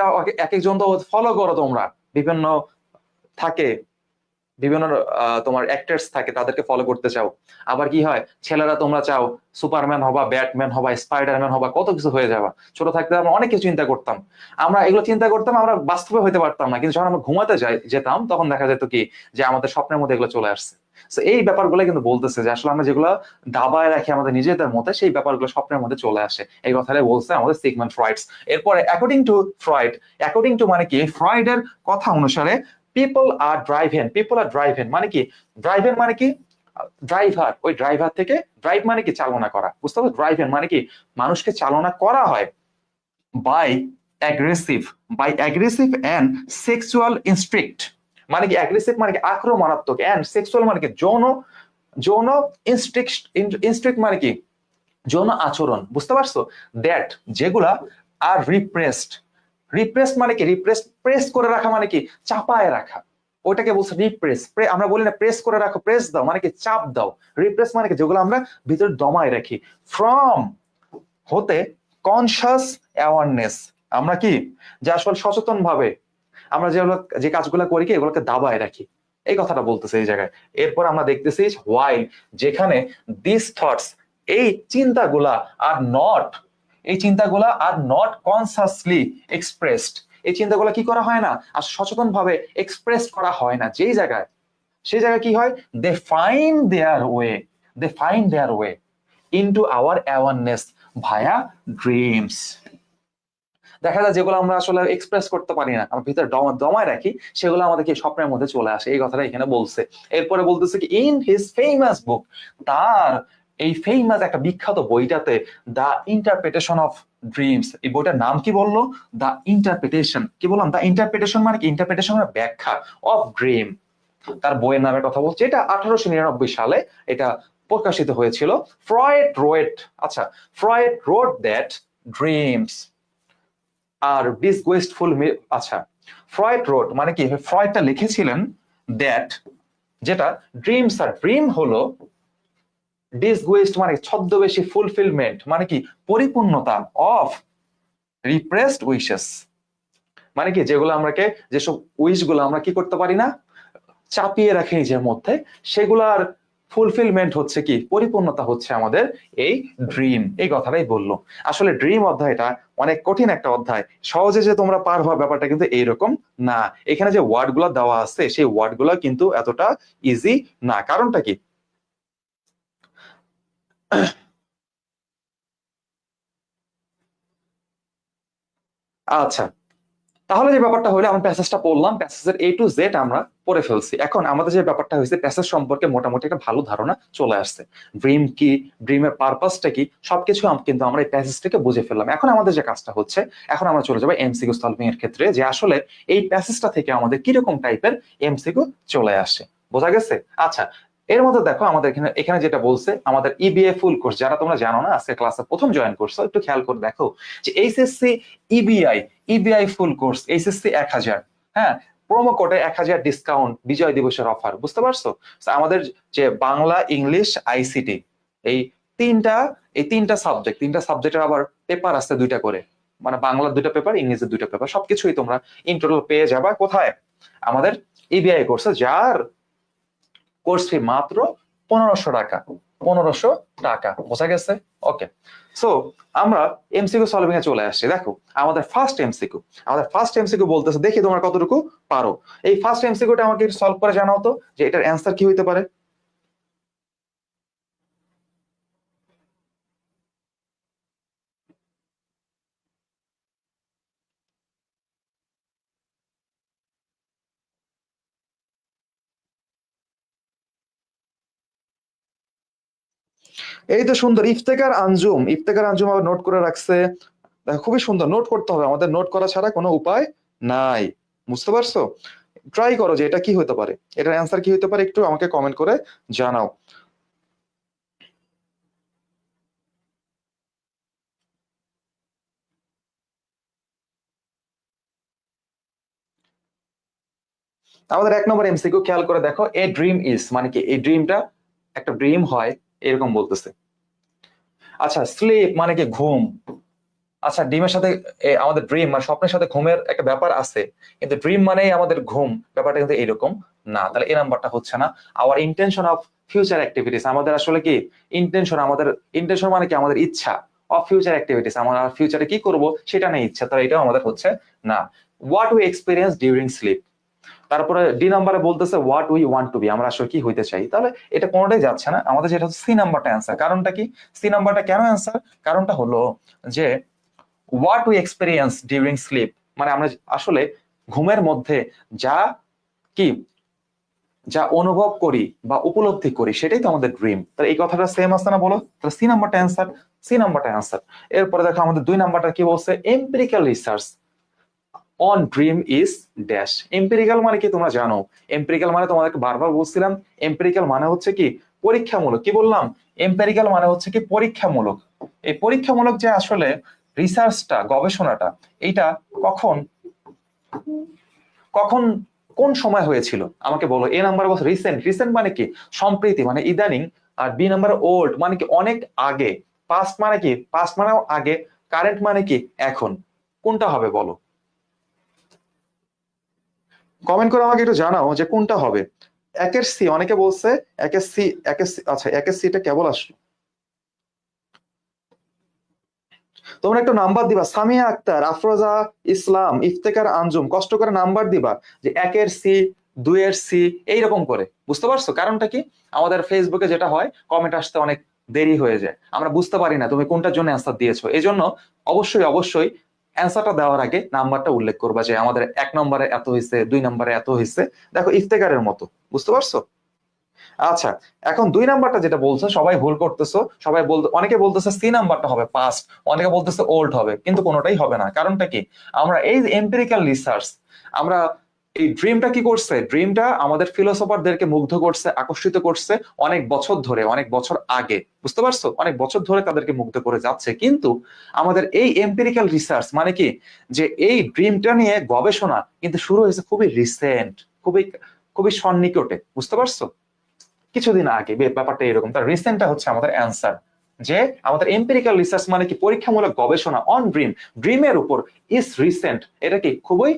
এক একজন তো ফলো করো তোমরা, বিভিন্ন থাকে, বিভিন্ন তোমার অ্যাক্টরস থাকে, তাদেরকে ফলো করতে চাও। আবার কি হয়, ছেলেরা তোমরা চাও সুপারম্যান হবা, ব্যাটম্যান হবা, স্পাইডারম্যান হবা, কত কিছু হয়ে যাবা। ছোট থাকতে আমরা অনেক কিছু চিন্তা করতাম, আমরা এগুলো চিন্তা করতাম, আমরা বাস্তবে হইতে পারতাম না। কিন্তু যখন আমরা ঘুমাতে যেতাম তখন দেখা যেত কি যে আমাদের স্বপ্নের মধ্যে এগুলো চলে আসছে। তো এই ব্যাপারগুলো কিন্তু বলতেছে যে আসলে আমরা যেগুলো দাবায় রাখি আমাদের নিজেদের মধ্যে, সেই ব্যাপারগুলো স্বপ্নের মধ্যে চলে আসে। এই কথাটাই বলছে আমাদের সিগমন্ড ফ্রয়েড। এরপরে according to Freud, according to মানে কি? ফ্রয়েডের কথা অনুসারে পিপল আর ড্রাইভেন মানে কি? ড্রাইভেন মানে কি? ড্রাইভার, ওই ড্রাইভার থেকে ড্রাইভ মানে কি? চালনা করা। বুঝতে পারছো? ড্রাইভেন মানে কি? মানুষকে চালনা করা হয় বাই অ্যাগ্রেসিভ, এন্ড সেক্সুয়াল ইনস্ট্রিক্ট। মানে কি? অ্যাগ্রেসিভ মানে কি? আক্রমণাত্মক, এন্ড সেক্সুয়াল মানে কি? যৌন, যৌন ইনস্ট্রিক্ট মানে কি? যৌন আচরণ। বুঝতে পারছো? দ্যাট, যেগুলা আর রিপ্রেসড। রিপ্রেসড মানে কি? প্রেস করে রাখা মানে কি? চাপায় রাখা। ওটাকে বলছে রিপ্রেস। আমরা বলি না প্রেস করে রাখো, প্রেস দাও মানে কি? চাপ দাও। রিপ্রেস মানে কি? যেগুলো আমরা ভিতরে দমায় রাখি। ফ্রম, হতে, কনসাস অ্যাওয়ারনেস, আমরা কি? যে আসলে সচেতন ভাবে আমরা যে কাজগুলো করি কি এগুলোকে দাবায় রাখি, এই কথাটা বলতেছে এই জায়গায়। এরপর আমরা দেখতেছি হোয়াইল, যেখানে দিস থটস, এই চিন্তাগুলা আর নট, এই চিন্তাগুলা আর নট কনসাসলি এক্সপ্রেসড, এই চিন্তাগুলা কি করা হয় না? আর সচেতন ভাবে এক্সপ্রেস করা হয় না। যেই জায়গায়, সেই জায়গায় কি হয়? They find their way into our awareness via dreams. দেখা যায় যেগুলো আমরা আসলে এক্সপ্রেস করতে পারি না, আমরা ভিতরে দমায় রাখি, সেগুলো আমাদেরকে স্বপ্নের মধ্যে চলে আসে। এই কথাটা এখানে বলছে। এরপরে বলতেছে কি? ইন হিজ ফেমাস বুক, তার এই ফেমাস একটা বিখ্যাত বইটাতে, দ্য ইন্টারপ্রিটেশন অফ ড্রিমস, এই বইটার নাম কি বললো? The interpretation. কি বললাম? দ্য ইন্টারপ্রিটেশন মানে কি? ইন্টারপ্রিটেশন মানে ব্যাখ্যা, অফ ড্রিম। তার বইয়ের নামের কথা বলছে। এটা 1899 সালে এটা প্রকাশিত হয়েছিল। আচ্ছা, ফ্রয়েড রোড দ্যাট ড্রিমস আর ডিসগোয়েস্টফুল। আচ্ছা, ফ্রয়েড রোড মানে কি? ফ্রয়েডটা লিখেছিলেন দ্যাট, যেটা ড্রিম হলো ডিসগোয়েস্ট মানে ছদ্মবেশী, ফুলফিলমেন্ট মানে কি? পরিপূর্ণতা, অফ রিপ্রেসড উইশেস মানে কি? যেগুলো আমরাকে, যেসব উইশ গুলো আমরা কি করতে পারি না, চাপিয়ে রাখি নিজের মধ্যে, সেগুলার ফুলফিলমেন্ট হচ্ছে কি? পরিপূর্ণতা হচ্ছে আমাদের এই ড্রিম। এই কথাটাই বললো। আসলে ড্রিম অধ্যায়টা অনেক কঠিন একটা অধ্যায়, সহজে যে তোমরা পারবা ব্যাপারটা কিন্তু এইরকম না। এখানে যে ওয়ার্ড গুলা দেওয়া আছে সেই ওয়ার্ড গুলা কিন্তু এতটা ইজি না। কারণটা কি? আচ্ছা, তাহলে যে ব্যাপারটা হলো, আমরা প্যাসেজটা পড়লাম, প্যাসেজের A to Z আমরা পড়ে ফেলছি। এখন আমাদের যে ব্যাপারটা হয়েছে, প্যাসেজ সম্পর্কে মোটামুটি একটা ভালো ধারণা চলে আসছে। ড্রিম কি, ড্রিমের পারপাসটা কি, সবকিছু কিন্তু আমরা এই প্যাসেজ থেকে বুঝে ফেললাম। এখন আমাদের যে কাজটা হচ্ছে, এখন আমরা চলে যাবো এমসিকিউ সলভিং এর ক্ষেত্রে, যে আসলে এই প্যাসেজটা থেকে আমাদের কিরকম টাইপের এমসিকিউ চলে আসে। বোঝা গেছে? আচ্ছা, এর মধ্যে দেখো আমাদের এখানে এখানে যেটা বলছে, আমাদের ইবিএ ফুল কোর্স, যারা তোমরা জানো না, আজকে ক্লাসে প্রথম জয়েন করছো, একটু খেয়াল করে দেখো যে HSC EBI full course, HSC 1000, হ্যাঁ, প্রোমো কোডে 1000 ডিসকাউন্ট, বিজয় দিবসের অফার। বুঝতে পারছো? আমাদের যে বাংলা, ইংলিশ, আইসিটি এই তিনটা সাবজেক্ট, তিনটা সাবজেক্টের আবার পেপার আছে দুইটা করে, মানে বাংলার দুইটা পেপার, ইংরেজির দুইটা পেপার, সবকিছুই তোমরা ইন টোটাল পেয়ে যাবা কোথায়? আমাদের ইবিআই কোর্সে, যার কোর্স ফি মাত্র 1500 টাকা। 1500 টাকা, বোঝা গেছে? ওকে, সো আমরা এমসিকিউ সলভিং এ চলে আসছি। দেখো আমাদের ফার্স্ট এমসিকিউ বলতেছে, দেখি তোমরা কতটুকু পারো। এই ফার্স্ট এমসিকিউটা আমাকে সলভ করে জানাও তো, যে এটার অ্যান্সার কি হইতে পারে। এই তো সুন্দর, ইফতেখার আঞ্জুম আবার নোট করে রাখছে। দেখো খুবই সুন্দর, নোট করতে হবে, আমাদের নোট করা ছাড়া কোনো উপায় নাই। বুঝতে পারছো? ট্রাই করো যে এটা কি হতে পারে, এটার অ্যান্সার কি হতে পারে, একটু আমাকে কমেন্ট করে জানাও। আমাদের 1 নম্বর এমসিকিউ খেয়াল করে দেখো, এ ড্রিম ইজ মানে কি, এই ড্রিমটা একটা ড্রিম হয় এরকম বলতেছে। আচ্ছা, স্লিপ মানে কি, ঘুম। আচ্ছা, ডিমের সাথে আমাদের ড্রিম মানে স্বপ্নের সাথে ঘুমের একটা ব্যাপার আছে, কিন্তু ড্রিম মানেই আমাদের ঘুম, ব্যাপারটা কিন্তু এরকম না। তাহলে এই নাম্বারটা হচ্ছে না। Our intention of future activities, আমাদের আসলে কি ইন্টেনশন মানে কি, আমাদের ইচ্ছা। অফ ফিউচার অ্যাক্টিভিটিস, আমরা ফিউচারে কি করব সেটা নিয়ে ইচ্ছা, তাহলে এটাও আমাদের হচ্ছে না। What we experience during sleep. তারপরে ডি নাম্বারে বলতেছে what we want to be, আমরা আসলে কি হইতে চাই। তাহলে এটা কোনোটাই যাচ্ছে না আমাদের, যেটা হচ্ছে সি নাম্বারটা অ্যান্সার। কারণটা কি? সি নাম্বারটা কেন অ্যান্সার? কারণটা হলো যে what we experience during slip, মানে আমরা আসলে ঘুমের মধ্যে যা কি যা অনুভব করি বা উপলব্ধি করি সেটাই তো আমাদের ড্রিম। তাহলে এই কথাটা সেম আসছে না বলো? তাহলে সি নাম্বারটা অ্যান্সার, এরপরে দেখো আমাদের 2 নাম্বারটা কি বলছে, empirical research on dream is dash. Empirical মানে কি তোমরা জানো? এম্পিরিক্যাল মানে তোমাদেরকে বারবার বলছিলাম, এম্পিরিক্যাল মানে হচ্ছে কি পরীক্ষামূলক। কি বললাম? এম্পিরিক্যাল মানে হচ্ছে কি পরীক্ষামূলক। এই পরীক্ষামূলক যে আসলে রিসার্চটা, গবেষণাটা, এইটা কখন কখন কোন সময় হয়েছিল আমাকে বলো। এ নাম্বার বলছে রিসেন্ট, রিসেন্ট মানে কি সম্প্রতি, মানে ইদানিং। আর বি নাম্বার ওল্ড মানে কি অনেক আগে। পাস্ট মানে কি, পাস্ট মানে আগে। কারেন্ট মানে কি এখন। কোনটা হবে বলো? কমেন্ট করে আমাকে একটু জানাও যে কোনটা হবে। একের সি অনেকে বলছে, একের সি, আচ্ছা একের সিটা কেবল আসলো। তোমরা একটু নাম্বার দিবা, সামিয়া আক্তার, আফরোজা ইসলাম, ইফতেখার আঞ্জুম, কষ্ট করে নাম্বার দিবা, যে একের সি, দুইয়ের সি, এইরকম করে। বুঝতে পারছো কারণটা কি? আমাদের ফেসবুকে যেটা হয়, কমেন্ট আসতে অনেক দেরি হয়ে যায়, আমরা বুঝতে পারি না তুমি কোনটার জন্য অ্যান্সার দিয়েছো। এই জন্য অবশ্যই অ্যান্সারটা দেওয়ার আগে নাম্বারটা উল্লেখ করবা, যে আমাদের 1 নম্বরে এত হয়েছে, 2 নম্বরে এত হয়েছে। দেখো ইফতেখারের মতো। বুঝতে পারছো? আচ্ছা, এখন 2 নাম্বারটা যেটা বলছো সবাই ভুল করতেছো। অনেকে বলতেছে সি নাম্বারটা হবে পাস্ট, অনেকে বলতেছে ওল্ড হবে, কিন্তু কোনোটাই হবে না। কারণটা কি? আমরা এই এম্পিরিক্যাল রিসার্চ, আমরা এই ড্রিমটা কি করছে, ড্রিমটা আমাদের ফিলোসফারদেরকে মুগ্ধ করছে, আকর্ষিত করছে অনেক বছর ধরে, অনেক বছর আগে। বুঝতে পারছো? অনেক বছর ধরে তাদেরকে মুগ্ধ করে যাচ্ছে, কিন্তু আমাদের এই এম্পিরিক্যাল রিসার্চ মানে কি, যে এই ড্রিমটা নিয়ে গবেষণা কিন্তু শুরু হয়েছে খুবই রিসেন্ট, খুবই খুবই সন্নিকটে। বুঝতে পারছো? কিছুদিন আগে ব্যাপারটা এরকম। তার রিসেন্টটা হচ্ছে আমাদের অ্যান্সার, যে আমাদের এম্পিরিক্যাল রিসার্চ মানে কি পরীক্ষামূলক গবেষণা অন ড্রিম, ড্রিমের উপর, ইজ রিসেন্ট, এটা কি খুবই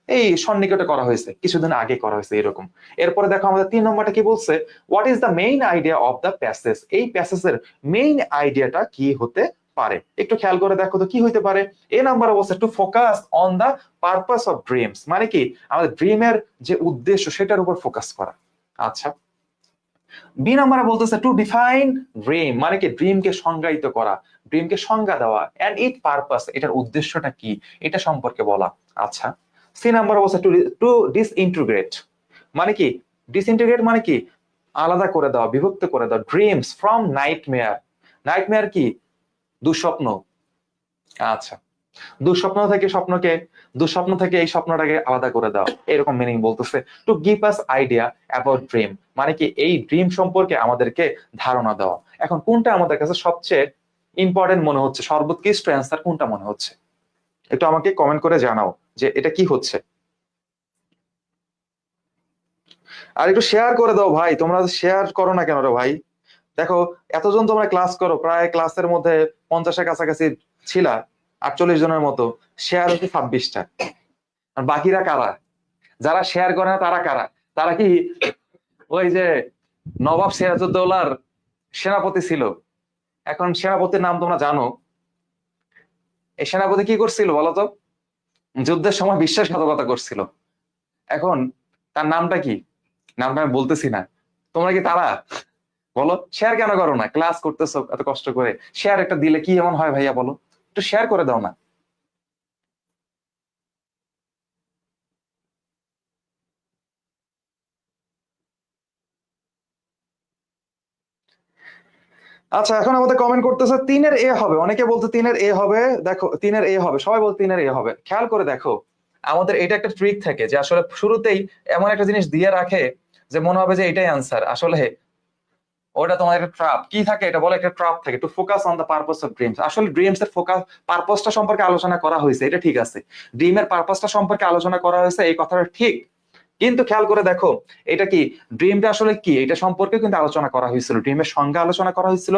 এই সন্নিকটে করা হয়েছে, কিছুদিন আগে করা হয়েছে এরকম। এরপরে দেখো আমাদের 3 নম্বরটা কি বলছে, what is the main idea of the passage, এই প্যাসেজের মেইন আইডিয়াটা কি হতে পারে। একটু খেয়াল করে দেখো তো কি হইতে পারে। এ নাম্বার বলছে to focus on the purpose of dreams, মানে কি আমাদের ড্রিমের যে উদ্দেশ্য সেটার উপর ফোকাস করা। আচ্ছা, বি নাম্বারে বলতেছে টু ডিফাইন ড্রিম, মানে কি ড্রিমকে সংজ্ঞায়িত করা, ড্রিমকে সংজ্ঞা দেওয়া, এন্ড ইট পারপাস, এটার উদ্দেশ্যটা কি এটা সম্পর্কে বলা। আচ্ছা, সি নাম্বারে বলছে টু টু ডিসইন্টিগ্রেট, মানে কি ডিসইন্টিগ্রেট মানে কি আলাদা করে দেওয়া, বিভক্ত করে দেওয়া ড্রিমস ফ্রম নাইটমেয়ার। নাইটমেয়ার কি দুঃস্বপ্ন। আচ্ছা, দুঃস্বপ্ন থেকে এই স্বপ্নটাকে আলাদা করে দাও, এরকম মিনিং বলতেছে। To give us idea about dream, মানে কি এই ড্রিম সম্পর্কে আমাদেরকে ধারণা দেওয়া। এখন কোনটা আমাদের কাছে সবচেয়ে ইম্পর্টেন্ট মনে হচ্ছে, সর্বোৎকৃষ্ট অ্যান্সার কোনটা মনে হচ্ছে? একটু আমাকে কমেন্ট করে জানাও যে এটা কি হচ্ছে। আর একটু শেয়ার করে দাও ভাই, তোমরা শেয়ার করো না কেন রে ভাই? দেখো, এতজন তোমরা ক্লাস করো, প্রায় ক্লাসের মধ্যে 50-এর কাছাকাছি ছিলা, 48 জনের মতো, শেয়ার হচ্ছে 26টা। আর বাকিরা কারা? যারা শেয়ার করে না তারা কারা? তারা কি ওই যে নবাব সিরাজউদ্দৌলার সেনাপতি ছিল? এখন সেনাপতির নাম তোমরা জানো? এই সেনাপতি কি করছিল বলো তো? যুদ্ধের সময় বিশ্বাসঘাতকতা করছিল। এখন তার নামটা কি? নামটা আমি বলতেছি না। তোমরা কি তারা? বলো, শেয়ার কেন করো না? ক্লাস করতেছো এত কষ্ট করে, শেয়ার একটা দিলে কি এমন হয় ভাইয়া বলো? একটু শেয়ার করে দাও না। আচ্ছা, এখন আমাদের কমেন্ট করতেছে 3-এর এ হবে, অনেকে বলছে 3-এর এ হবে। দেখো, 3-এর এ হবে, সবাই বলছে 3-এর এ হবে। খেয়াল করে দেখো, আমাদের এটা একটা ট্রিক থাকে যে আসলে শুরুতেই এমন একটা জিনিস দিয়ে রাখে যে মনে হবে যে এটাই অ্যান্সার, আসলে ওটা তোমার একটা ট্রাপ কি থাকে, এটা বলে একটা ট্রাপ থাকে, to focus on the purpose of dreams. আসলে ড্রিমস এর ফোকাস, পারপাসটা সম্পর্কে আলোচনা করা হয়েছে, এটা ঠিক আছে। ড্রিমের পারপাসটা সম্পর্কে আলোচনা করা হয়েছে, এই কথাটা ঠিক। কিন্তু খেয়াল করে দেখো, এটা কি, ড্রিমটা আসলে কি, এটা সম্পর্কে কিন্তু আলোচনা করা হয়েছিল, ড্রিমের সংজ্ঞা আলোচনা করা হয়েছিল,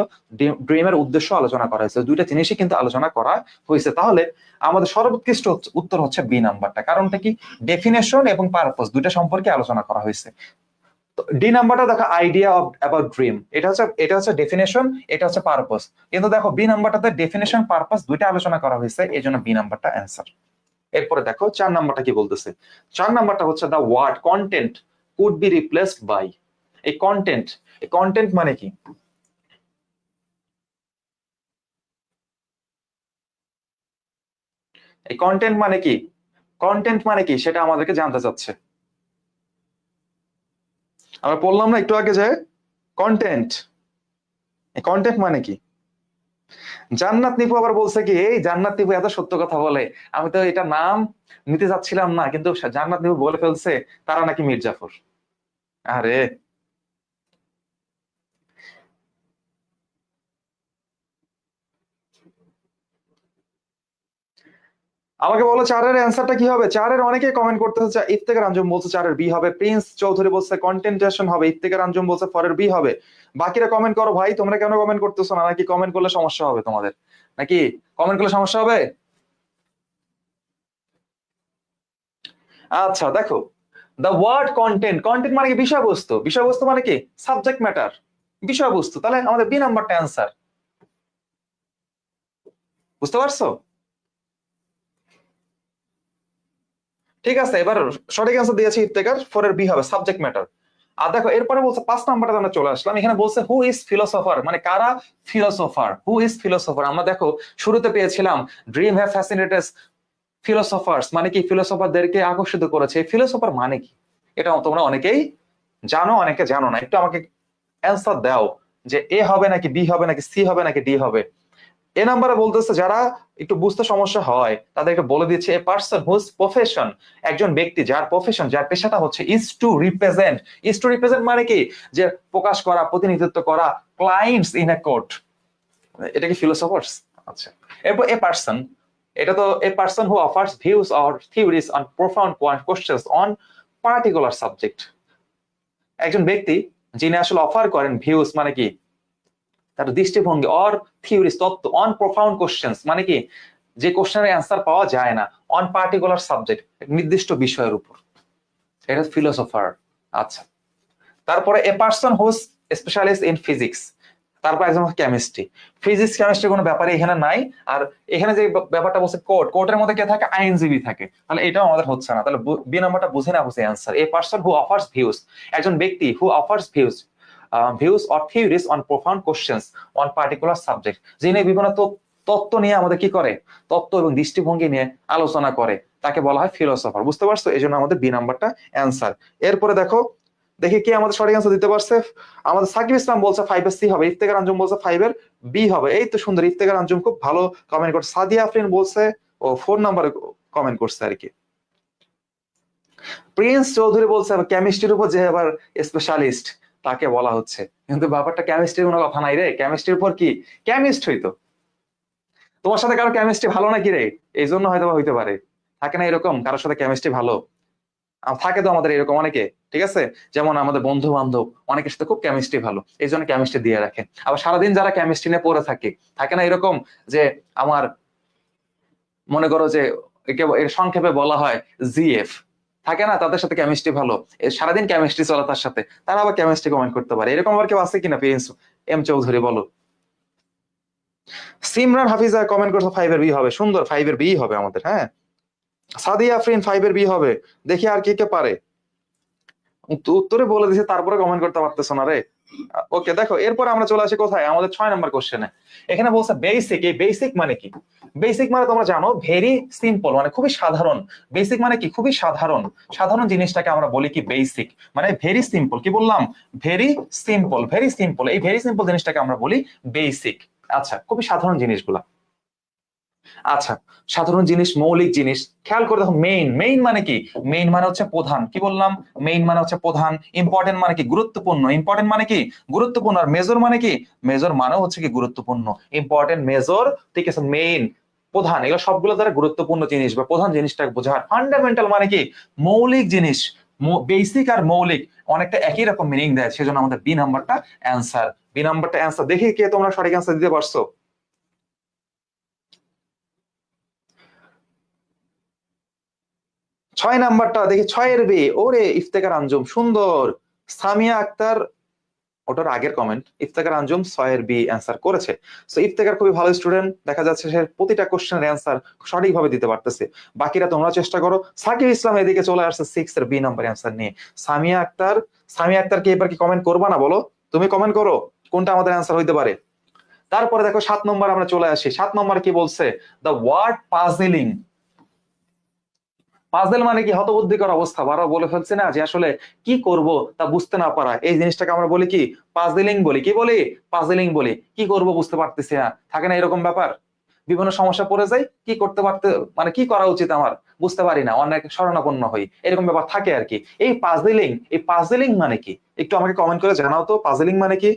ড্রিমের উদ্দেশ্য আলোচনা করা হয়েছিল, দুইটা জিনিসই কিন্তু আলোচনা করা হয়েছে। তাহলে আমাদের সর্বোৎকৃষ্ট উত্তর হচ্ছে বি নাম্বারটা। কারণটা কি, ডেফিনেশন এবং পারপাস দুইটা সম্পর্কে আলোচনা করা হয়েছে। ডি নাম্বারটা দেখো, আইডিয়া অফ অ্যাবাউট ড্রিম, এটা হচ্ছে ডেফিনেশন, এটা হচ্ছে পারপাস। কিন্তু দেখো বি নাম্বারটাতে ডেফিনেশন পারপাস দুইটা আলোচনা করা হয়েছে, এই জন্য বি নাম্বারটা অ্যান্সার। এরপরে দেখো 4 নাম্বারটা কি বলতেছে। 4 নাম্বারটা হচ্ছে the word content could be replaced by. এই কন্টেন্ট, এই কন্টেন্ট মানে কি? এই কন্টেন্ট মানে কি? কন্টেন্ট মানে কি সেটা আমাদেরকে জানতে চাচ্ছে। আমরা বললাম না একটু আগে যে কন্টেন্ট, এই কন্টেন্ট মানে কি? জান্নাত নিপু আবার বলছে কি, এই জান্নাত নিপু এত সত্য কথা বলে, আমি তো এটা নাম নিতে চাচ্ছিলাম না, কিন্তু জান্নাত নিপু বলে ফেলছে তারা নাকি মির্জাফর। আরে, আমাকে বলো 4-এর অ্যান্সারটা কি হবে? 4-এর অনেকে কমেন্ট করতেছে, ইফতেখার আঞ্জুম বলছে 4-এর বি হবে, প্রিন্স চৌধুরী বলছে কন্টেন্টেশন হবে, ইফতেখার আঞ্জুম বলছে 4-এর বি হবে। বাকিরা কমেন্ট করো ভাই, তোমরা কেন কমেন্ট করতেছো না? নাকি কমেন্ট করলে সমস্যা হবে তোমাদের? নাকি কমেন্ট করলে সমস্যা হবে? আচ্ছা দেখো, দ্য ওয়ার্ড কন্টেন্ট, কন্টেন্ট মানে কি, বিষয়বস্তু, বিষয়বস্তু মানে কি সাবজেক্ট ম্যাটার, বিষয়বস্তু। তাহলে আমাদের বি নাম্বারটা অ্যান্সার। বুঝতে পারছো? ঠিক আছে, এবার সঠিক অ্যান্সার দিয়েছি ইফতেখার, 4-এর বি হবে সাবজেক্ট ম্যাটার। আর দেখো এরপরে বলছে 5 নাম্বারটা আমরা চলে আসলাম, এখানে বলছে হু ইজ ফিলোসফার, মানে কারা ফিলোসফার, হু ইজ ফিলোসফার। আমরা দেখো শুরুতে পেয়েছিলাম ড্রিম হ্যাভ ফ্যাসিনেটেড ফিলোসফার্স, মানে কি ফিলোসফারদেরকে আকর্ষিত করেছে। ফিলোসফার মানে কি এটা তোমরা অনেকেই জানো, অনেকে জানো না। একটু আমাকে অ্যান্সার দাও যে এ হবে নাকি বি হবে নাকি সি হবে নাকি ডি হবে। এ নাম্বারে বলতেছে যারা একটু বুঝতে সমস্যা হয় তাদেরকে বলে দিচ্ছে এ পার্সন হুজ প্রফেশন, একজন ব্যক্তি যার প্রফেশন, যার পেশাটা হচ্ছে is two represent. Is two represent মানে কি, যে প্রকাশ করা, প্রতিনিধিত্ব করা ক্লায়েন্টস ইন এ কোর্ট। এটা কি ফিলোসফার্স? আচ্ছা, এরপর এ পার্সন, এটা তো এ person who offers views or theories on profound questions on particular subject. একজন ব্যক্তি যিনি আসলে অফার করেন, ভিউজ মানে কি তার দৃষ্টিভঙ্গি, অর থিওরিজ তত্ত্ব, অন প্রোফাউন্ড কোশ্চেন্স মানে কি যে কোশ্চেনের অ্যান্সার পাওয়া যায় না, অন পার্টিকুলার সাবজেক্ট নির্দিষ্ট বিষয়ের উপর, এটা ফিলোসফার। আচ্ছা, তারপরে a person whose specialist in physics, তারপর একজন কেমিস্ট্রি। ফিজিক্স কেমিস্ট্রি কোনো ব্যাপারে এখানে নাই। আর এখানে যে ব্যাপারটা বলছে কোর্ট, কোর্টের মধ্যে কে থাকে, আইনজীবী থাকে, তাহলে এটাও আমাদের হচ্ছে না। তাহলে বি নাম্বারটা বুঝে না বুঝে answer. A person who offers views, একজন ব্যক্তি who offers views, views or theories on profound questions on particular subject, যিনি বিভিন্ন তত্ত্ব নিয়ে আমাদের কি করে, তত্ত্ব এবং দৃষ্টিভঙ্গি নিয়ে আলোচনা করে, তাকে বলা হয় ফিলোসফার। বুঝতে পারছো? এই জন্য আমাদের বি নাম্বারটা অ্যান্সার। এরপরে দেখো, দেখি কে আমাদের সঠিক অ্যান্সার দিতে পারছে। আমাদের সাকিব ইসলাম বলছে 5-এর সি হবে, ইফতেখার আঞ্জুম বলছে 5-এর বি হবে। এই তো সুন্দর, ইফতেখার আঞ্জুম খুব ভালো কমেন্ট করছে। সাদিয়া আফরিন বলছে ও 4 নাম্বারে কমেন্ট করছে আর কি। প্রিন্স চৌধুরী বলছে কেমিস্ট্রির উপর যে আবার স্পেশালিস্ট তাকে বলা হচ্ছে, কিন্তু ব্যাপারটা কেমিস্ট্রির কোনো কথা নাই রে, কেমিস্ট্রির উপর কি কেমিস্ট হইতো? তোমার সাথে কারো কেমিস্ট্রি ভালো নাকি রে? এই জন্য হয়তো হইতে পারে, থাকে না এরকম কারোর সাথে কেমিস্ট্রি ভালো? থাকে তো আমাদের এরকম অনেকে। ঠিক আছে? যেমন আমাদের বন্ধু বান্ধব অনেকের সাথে খুব কেমিস্ট্রি ভালো, এই জন্য কেমিস্ট্রি দিয়ে রাখে। আবার সারাদিন যারা কেমিস্ট্রি নিয়ে পড়ে থাকে না এরকম যে আমার মনে করো যে এর সংক্ষেপে বলা হয় জিএফ, থাকে না তাদের সাথে কেমিস্ট্রি ভালো, সারাদিন কেমিস্ট্রি চলে তার সাথে, তারা আবার কেমিস্ট্রি কমেন্ট করতে পারে। এরকম আবার কেউ আছে কিনা? প্রিন্স এম চৌধুরী বলো। সিমরান হাফিজা কমেন্ট করছো 5 এর বি হবে, সুন্দর, 5 এর বি হবে আমাদের। হ্যাঁ, সাদিয়া আফরিন 5 এর বি হবে। দেখি আর কে কে পারে। উত্তরে বলে দিছে তারপরে কমেন্ট করতে পারতেছ না রে। ওকে, দেখো এরপর আমরা চলে আসি কোথায়, আমাদের 6 নম্বর কোশ্চেনে। এখানে বলছে বেসিক। এই বেসিক মানে কি? বেসিক মানে তোমরা জানো ভেরি সিম্পল, মানে খুবই সাধারণ। বেসিক মানে কি? খুবই সাধারণ। সাধারণ জিনিসটাকে আমরা বলি কি বেসিক, মানে ভেরি সিম্পল। কি বললাম? Very simple, very simple. এই ভেরি সিম্পল জিনিসটাকে আমরা বলি বেসিক। আচ্ছা, খুবই সাধারণ জিনিসগুলা। আচ্ছা, সাধারণ জিনিস, মৌলিক জিনিস। খেয়াল করে দেখো, মেইন। মেইন মানে কি? মেইন মানে হচ্ছে প্রধান। কি বললাম? মেইন মানে হচ্ছে প্রধান। ইম্পর্টেন্ট মানে কি? গুরুত্বপূর্ণ। ইম্পর্টেন্ট মানে কি? গুরুত্বপূর্ণ। আর মেজর মানে কি? মেজর মানে হচ্ছে কি? গুরুত্বপূর্ণ। ইম্পর্টেন্ট, মেজর, ঠিক আছে, মেইন, প্রধান, এগুলো সবগুলো দ্বারা গুরুত্বপূর্ণ জিনিস বা প্রধান জিনিসটাকে বোঝায়। ফান্ডামেন্টাল মানে কি? মৌলিক জিনিস। বেসিক আর মৌলিক অনেকটা একই রকম মিনিং দেয়, সেজন্য আমাদের বি নাম্বারটা অ্যান্সার। বি নাম্বারটা অ্যান্সার। দেখি কে তোমরা সঠিক অ্যান্সার দিতে পারছো। 6 নাম্বারটা দেখি, 6 এর বি। ওরে ইফতেখার আঞ্জুম, সুন্দর। সামিয়া আক্তার, ওটার আগের কমেন্ট। ইফতেখার আঞ্জুম 6 এর বি অ্যান্সার করেছে। সো ইফতেখার খুবই ভালো স্টুডেন্ট, দেখা যাচ্ছে সে প্রতিটা কোশ্চেনের অ্যান্সার সঠিকভাবে দিতে পারতেছে। বাকিরা তোমরা চেষ্টা করো। সাকিব ইসলাম এদিকে চলে আসছে 6 এর বি নাম্বার অ্যান্সার নিয়ে। সামিয়া আক্তার, সামিয়া আক্তার কি এবার কি কমেন্ট করবা না বলো? তুমি কমেন্ট করো কোনটা আমাদের অ্যান্সার হইতে পারে। তারপরে দেখো 7 নম্বর আমরা চলে আসি। 7 নম্বর কি বলছে? The word পাজলিং। পাজেল মানে কি? হতবুদ্ধিকর অবস্থা। বারবার বলে ফেলছে না যে আসলে কি করব তা বুঝতে না পারা, এই জিনিসটাকে আমরা বলি কি? পাজলিং বলি। কি বলি? পাজলিং বলি। কি করব বুঝতে পারতেছি না, থাকে না এরকম ব্যাপার? বিভিন্ন সমস্যা পড়ে যাই, কি করতে পারতে, মানে কি করা উচিত আমার বুঝতে পারি না, অনেক শরণাপন্ন হই, এরকম ব্যাপার থাকে আর কি। এই পাজলিং, এই পাজলিং মানে কি? একটু আমাকে কমেন্ট করে জানাও তো, পাজলিং মানে কি?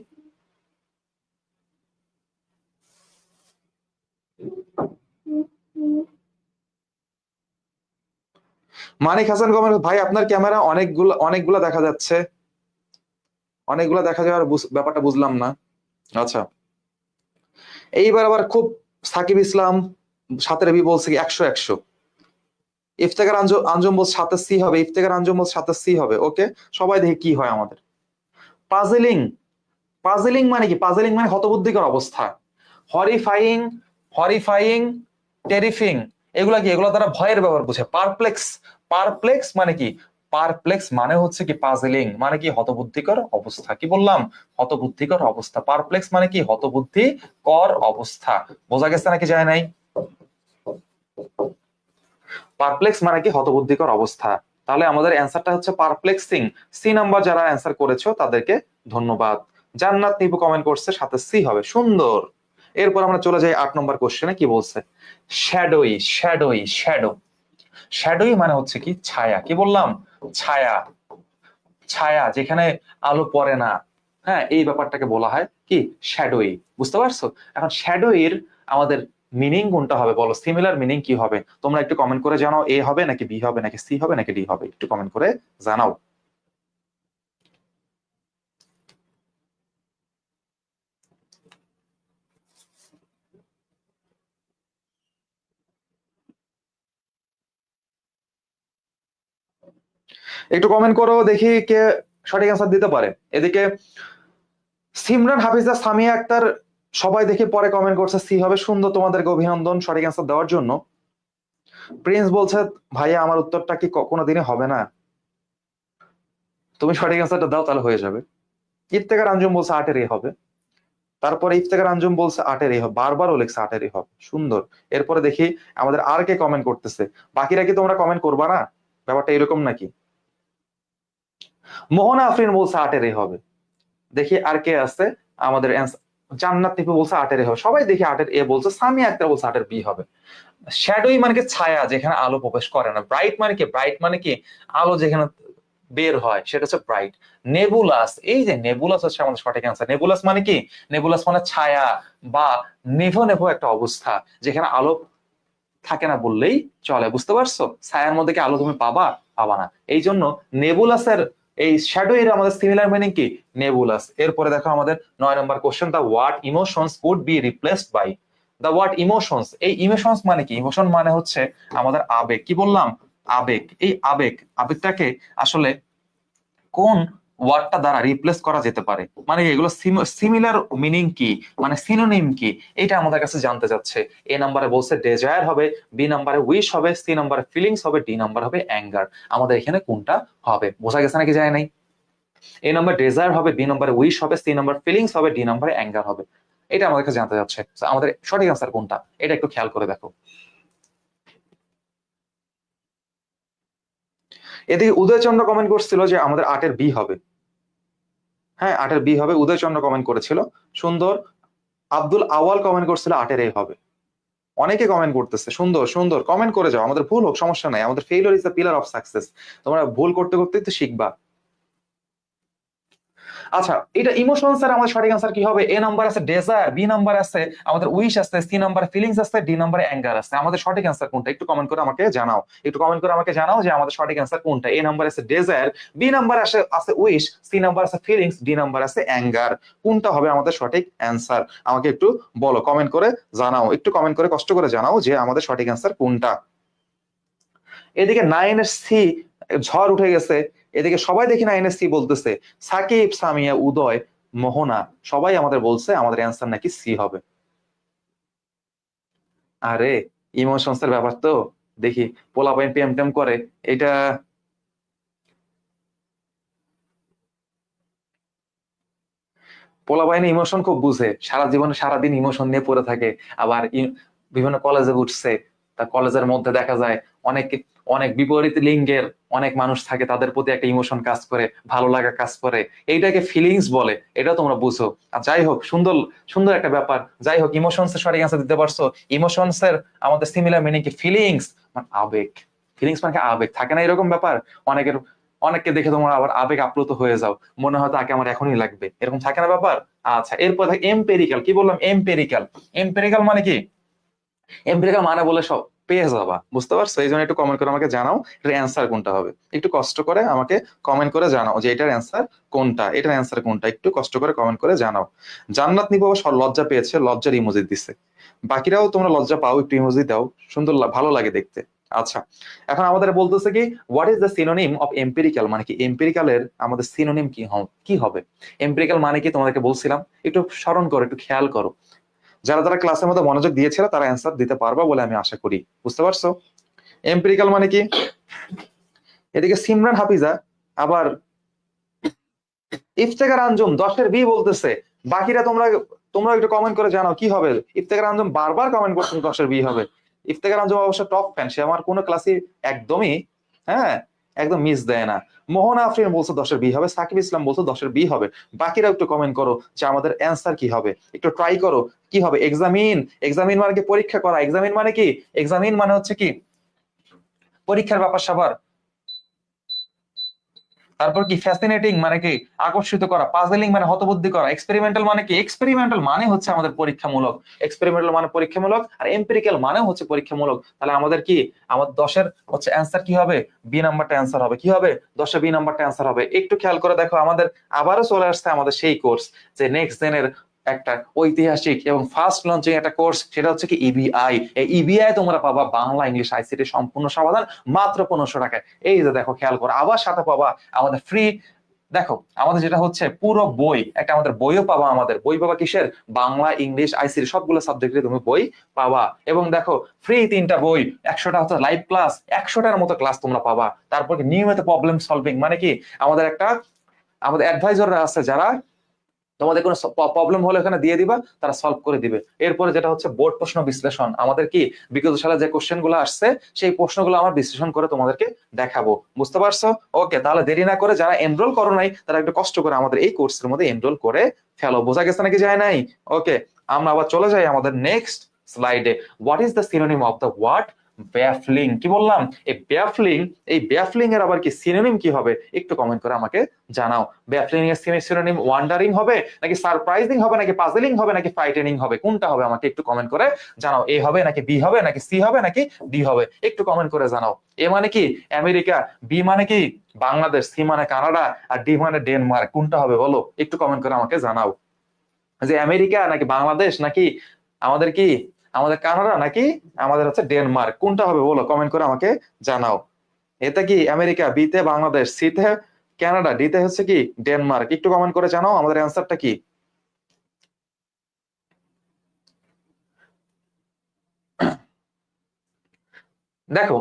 মানিক হাসান কমেন্ট, ভাই আপনার ক্যামেরা অনেকগুলো অনেকগুলা দেখা যাচ্ছে, অনেকগুলা দেখা যাওয়ার ব্যাপারটা বুঝলাম না। আচ্ছা, এইবার আবার খুব সাকিব ইসলাম 7 বি বলছে কি 100। ইফতেখার আঞ্জুম বলছে 7 সি হবে। ইফতেখার আঞ্জুম বলছে 7 সি হবে। ওকে, সবাই দেখি কি হয় আমাদের। পাজলিং। পাজলিং মানে কি? পাজলিং মানে হতবুদ্ধিকর অবস্থা। হরিফাইং, হরিফাইং, টেরিফিং, এগুলা কি? এগুলা তারা ভয়ের ব্যাপার বুঝে। পারপ্লেক্স, পারপ্লেক্স মানে কি? পারপ্লেক্স মানে হচ্ছে কি? পাজলিং মানে কি? হতবুদ্ধিকর অবস্থা। কি বললাম? হতবুদ্ধিকর অবস্থা। পারপ্লেক্স মানে কি? হতবুদ্ধিকর অবস্থা। বোঝা গেছে নাকি যায় নাই? পারপ্লেক্স মানে কি? হতবুদ্ধিকর অবস্থা। তাহলে আমাদের অ্যান্সারটা হচ্ছে পারপ্লেক্সিং। সি নাম্বার যারা অ্যান্সার করেছো তাদেরকে ধন্যবাদ। জান্নাত নিপু কমেন্ট করছে 7 সি হবে, সুন্দর। এরপর আমরা চলে যাই 8 নম্বর কোশ্চেনে। কি বলছে? Shadowy, shadowy, shadow. শ্যাডোই মানে হচ্ছে কি? ছায়া। কি বললাম? ছায়া। ছায়া, যেখানে আলো পড়ে না, হ্যাঁ, এই ব্যাপারটাকে বলা হয় কি? শ্যাডোই। বুঝতে পারছো? এখন শ্যাডোইর আমাদের মিনিং কোনটা হবে বলো? সিমিলার মিনিং কি হবে? তোমরা একটু কমেন্ট করে জানাও। এ হবে নাকি বি হবে নাকি সি হবে নাকি ডি হবে? একটু কমেন্ট করে জানাও। একটু কমেন্ট করো দেখি কে সঠিক অ্যান্সার দিতে পারে। এদিকে সিমরান হাফিজা, সামিয়া আক্তার সবাই দেখি পরে কমেন্ট করছে সি হবে, সুন্দর, তোমাদেরকে অভিনন্দন সঠিক অ্যান্সার দেওয়ার জন্য। প্রিন্স বলছে ভাইয়া আমার উত্তরটা কি কোনোদিনই হবে না, তুমি সঠিক অ্যান্সারটা দাও তাহলে হয়ে যাবে। ইফতেখার আঞ্জুম বলছে 8-এরই হবে। তারপরে ইফতেখার আঞ্জুম বলছে 8-এরই হবে, বারবারও লেখছে 8-এরই হবে, সুন্দর। এরপরে দেখি আমাদের আর কে কমেন্ট করতেছে। বাকিরা কি তোমরা কমেন্ট করবা না? ব্যাপারটা এরকম নাকি? মোহনা আফরিন বলছে 8-এরই হবে। দেখি আর কে আছে আমাদের অ্যান্সার। জান্নাত নিপু বলছে 8-এরই হবে। সবাই দেখি 8-এর এ বলছে। সামিয়া আক্তার বলছে 8-এর বি হবে। শ্যাডোই মানে কি? ছায়া, যেখানে আলো প্রবেশ করে না। ব্রাইট মানে কি? ব্রাইট মানে কি? আলো যেখানে বের হয় সেটা হচ্ছে ব্রাইট। নেবুলাস, এই যে নেবুলাস হচ্ছে আমাদের সঠিক অ্যান্সার। নেবুলাস মানে কি? নেবুলাস মানে ছায়া বা নেভো নেভো একটা অবস্থা, যেখানে আলো থাকে না বললেই চলে। বুঝতে পারছো? ছায়ার মধ্যে কি আলো তুমি পাবা? পাবা না। এই জন্য নেবুলাসের এই শ্যাডো এর আমাদের সিমিলার মিনিং কি? নেবুলাস। এরপরে দেখো আমাদের 9 নম্বর question, the word emotions could be replaced by. The word emotions, এই ইমোশনস মানে কি? ইমোশন মানে হচ্ছে আমাদের আবেগ। কি বললাম? আবেগ। এই আবেগটাকে আসলে কোন ওয়ার্ডটা দ্বারা রিপ্লেস করা যেতে পারে, মানে এগুলো সিমিলার মিনিং কি, মানে সিনোনিম কি, এটা আমাদের কাছে জানতে চাচ্ছে। এ নাম্বারে বলছে ডেজায়ার হবে, বি নাম্বারে উইশ হবে, সি নাম্বারে ফিলিংস হবে, ডি নাম্বার হবে অ্যাঙ্গার। আমাদের এখানে কোনটা হবে বোঝা গেছে নাকি? যায় নাই? এ নাম্বার ডেজায়ার হবে, বি নাম্বারে উইশ হবে, সি নাম্বার ফিলিংস হবে, ডি নাম্বারে অ্যাঙ্গার হবে। এটা আমাদের কাছে জানতে যাচ্ছে আমাদের সঠিক আনসার কোনটা, এটা একটু খেয়াল করে দেখো। এদিকে উদয়চন্দ্র কমেন্ট করছিল যে আমাদের 8-এর বি হবে। হ্যাঁ, 8-এর বি হবে, উদয়চন্দ্র কমেন্ট করেছিল, সুন্দর। আব্দুল আওয়াল কমেন্ট করছিল 8-এর এ হবে। অনেকে কমেন্ট করতেছে, সুন্দর সুন্দর কমেন্ট করে যাও, আমাদের ভুল হোক সমস্যা নাই, আমাদের failure is the pillar of success. তোমরা ভুল করতে করতেই তো শিখবা। আচ্ছা, এটা ইমোশনস এর আমাদের সঠিক আনসার কি হবে? এ নাম্বার আছে ডেজায়ার, বি নাম্বার আছে আমাদের উইশ আছে, সি নাম্বারে ফিলিংস আছে, ডি নাম্বারে অ্যাঙ্গার আছে। আমাদের সঠিক আনসার কোনটা একটু কমেন্ট করে আমাকে জানাও, একটু কমেন্ট করে আমাকে জানাও যে আমাদের সঠিক আনসার কোনটা। এ নাম্বার আছে ডেজায়ার, বি নাম্বার আছে উইশ, সি নাম্বার আছে ফিলিংস, ডি নাম্বার আছে অ্যাঙ্গার। কোনটা হবে আমাদের সঠিক অ্যান্সার? আমাকে একটু বলো, কমেন্ট করে জানাও, একটু কমেন্ট করে কষ্ট করে জানাও যে আমাদের সঠিক অ্যান্সার কোনটা। এদিকে 9-এর সি ঝড় উঠে গেছে, এদিকে সবাই দেখি 9-এর সি বলতেছে। সাকিব, সামিয়া, উদয়, মোহনা সবাই আমাদের বলছে আমাদের অ্যান্সার নাকি সি হবে। আরে ইমোশনস এর ব্যাপার তো, দেখি পোলাপাইন প্রেম টেম করে, এটা পোলাপাইন ইমোশন খুব বুঝে, সারা জীবনে সারাদিন ইমোশন নিয়ে পড়ে থাকে। আবার বিভিন্ন কলেজে উঠছে, তা কলেজের মধ্যে দেখা যায় অনেক অনেক বিপরীত লিঙ্গের অনেক মানুষ থাকে, তাদের প্রতি একটা ইমোশন কাজ করে, ভালো লাগা কাজ করে, এইটাকে ফিলিংস বলে, এটা তোমরা বুঝো। আর যাই হোক, সুন্দর সুন্দর একটা ব্যাপার। যাই হোক, ইমোশনস এর সঠিক আনসার দিতে পারছো। ইমোশনস এর আমাদের সিমিলার মিনিং কি? ফিলিংস মানে আবেগ। ফিলিংস মানে কি? আবেগ। থাকে না এরকম ব্যাপার? অনেকের অনেককে দেখে তোমরা আবার আবেগ আপ্লুত হয়ে যাও, মনে হয় তাকে আমার এখনই লাগবে, এরকম থাকে না ব্যাপার? আচ্ছা, এরপর থাকে এম্পেরিক্যাল। কি বললাম? এম্পেরিক্যাল। এম্পেরিক্যাল মানে কি? এম্পিরিক্যাল মানে বলে সব পেয়ে যাবা, বুঝতে পারছো? এই জন্য একটু কমেন্ট করে আমাকে জানাও এটার অ্যান্সার কোনটা হবে। একটু কষ্ট করে আমাকে কমেন্ট করে জানাও যে এটার অ্যান্সার কোনটা, এটার অ্যান্সার কোনটা, একটু কষ্ট করে কমেন্ট করে জানাও। জান্নাত নিবো লজ্জা পেয়েছে, লজ্জার ইমোজি দিছে। বাকিরাও তোমরা লজ্জা পাও, একটু ইমোজি দাও, সুন্দর ভালো লাগে দেখতে। আচ্ছা, এখন আমাদের বলতেছে কি, what is the synonym of empirical, মানে কি এম্পিরিক্যালের আমাদের সিনোনিম কি হবে? এম্পিরিক্যাল মানে কি তোমাদেরকে বলছিলাম, একটু স্মরণ করো, একটু খেয়াল করো। যারা যারা ক্লাসের মধ্যে মনোযোগ দিয়েছিল তারা অ্যান্সার দিতে পারবা বলে আমি আশা করি, বুঝতে পারছো? এম্পিরিক্যাল মানে কি? এদিকে সিমরান হাফিজা আবার ইফতেখার আঞ্জুম 10-এর বি বলতেছে। বাকিরা তোমরা তোমরা একটু কমেন্ট করে জানাও কি হবে। ইফতেখার আঞ্জুম বারবার কমেন্ট করছে 10-এর বি হবে। ইফতেখার আঞ্জুম অবশ্য টপ ফ্যান, সে আমার কোনো ক্লাসে একদমই, হ্যাঁ, একদম মিস দেয় না। মোহনা আফরিন বলছে 10-এর বি হবে, সাকিব ইসলাম বলছে 10-এর বি হবে। বাকিরা একটু কমেন্ট করো যে আমাদের অ্যান্সার কি হবে, একটু ট্রাই করো কি হবে। এক্সামিন, এক্সামিন মানে কি? পরীক্ষা করা। এক্সামিন মানে কি? এক্সামিন মানে হচ্ছে কি পরীক্ষার ব্যাপার স্যাপার। তারপর কি ফ্যাসিনেটিং মানে কি? আকর্ষিত করা। পাজলিং মানে হতবুদ্ধি করা। এক্সপেরিমেন্টাল মানে কি? এক্সপেরিমেন্টাল মানে হচ্ছে আমাদের পরীক্ষামূলক। এক্সপেরিমেন্টাল মানে পরীক্ষামূলক, আর এম্পিরিক্যাল মানে হচ্ছে পরীক্ষামূলক। তাহলে আমাদের কি, আমাদের 10-এর হচ্ছে অ্যান্সার কি হবে? বি নাম্বারটা অ্যান্সার হবে। কি হবে? 10-এ বি নাম্বারটা অ্যান্সার হবে। একটু খেয়াল করে দেখো, আমাদের আবারও চলে আসছে আমাদের সেই কোর্স, যে নেক্সট জেনের একটা ঐতিহাসিক এবং ফার্স্ট লঞ্চিং একটা কোর্স, সেটা হচ্ছে কি ইবিআই। এই ইবিআই তোমরা পাবা বাংলা ইংলিশ আইসিটি সম্পূর্ণ সমাধান মাত্র 1500 টাকায়। এই যে দেখো, খেয়াল করো, আবার সাথে পাবা আমাদের ফ্রি। দেখো, আমাদের যেটা হচ্ছে পুরো বই, একটা আমাদের বইও পাবা। আমাদের বই পাবা কিসের? বাংলা ইংলিশ আইসিটি সবগুলো সাবজেক্টে তুমি বই পাবা। এবং দেখো, ফ্রি 3টা বই, 100টা হচ্ছে লাইভ ক্লাস, 100টার মতো ক্লাস তোমরা পাবা। তারপর কি নিয়মিত প্রবলেম সলভিং, মানে কি আমাদের একটা আমাদের অ্যাডভাইজাররা আছে যারা তোমাদের কোনো প্রবলেম হলে এখানে দিয়ে দিবা, তারা সলভ করে দিবে। এরপরে যেটা হচ্ছে বোর্ড প্রশ্ন বিশ্লেষণ, আমাদের কি বিগত সালে যে কোশ্চেন গুলো আসছে সেই প্রশ্নগুলো আমরা বিশ্লেষণ করে তোমাদেরকে দেখাবো, বুঝতে পারছো? ওকে, তাহলে দেরি না করে যারা এনরোল করো নাই তারা একটু কষ্ট করে আমাদের এই কোর্সের মধ্যে এনরোল করে ফেলো। বোঝা গেছে নাকি? যায় নাই? ওকে, আমরা আবার চলে যাই আমাদের নেক্সট স্লাইডে। What is the synonym of the word baffling. কি বললাম? এই ব্যাফলিং এর আবার কি সিনোনিম কি হবে একটু কমেন্ট করে আমাকে জানাও। ব্যাফলিং এর সিনোনিম ওয়ান্ডারিং হবে নাকি সারপ্রাইজিং হবে নাকি পাজলিং হবে নাকি ফ্রাইটেনিং হবে, কোনটা হবে আমাকে একটু কমেন্ট করে জানাও। এ হবে নাকি বি হবে নাকি সি হবে নাকি ডি হবে, একটু কমেন্ট করে জানাও। এ মানে কি আমেরিকা, বি মানে কি বাংলাদেশ, সি মানে কানাডা, আর ডি মানে ডেনমার্ক, কোনটা হবে বলো একটু কমেন্ট করে আমাকে জানাও। যে আমেরিকা নাকি বাংলাদেশ নাকি আমাদের কি আমাদের কানাডা নাকি আমাদের হচ্ছে ডেনমার্ক, কোনটা হবে বলো কমেন্ট করে আমাকে জানাও। এতে কি আমেরিকা, বি তে বাংলাদেশ, সি তে কানাডা, ডি তে হচ্ছে কি ডেনমার্ক, একটু কমেন্ট করে জানাও আমাদের অ্যান্সারটা কি। দেখো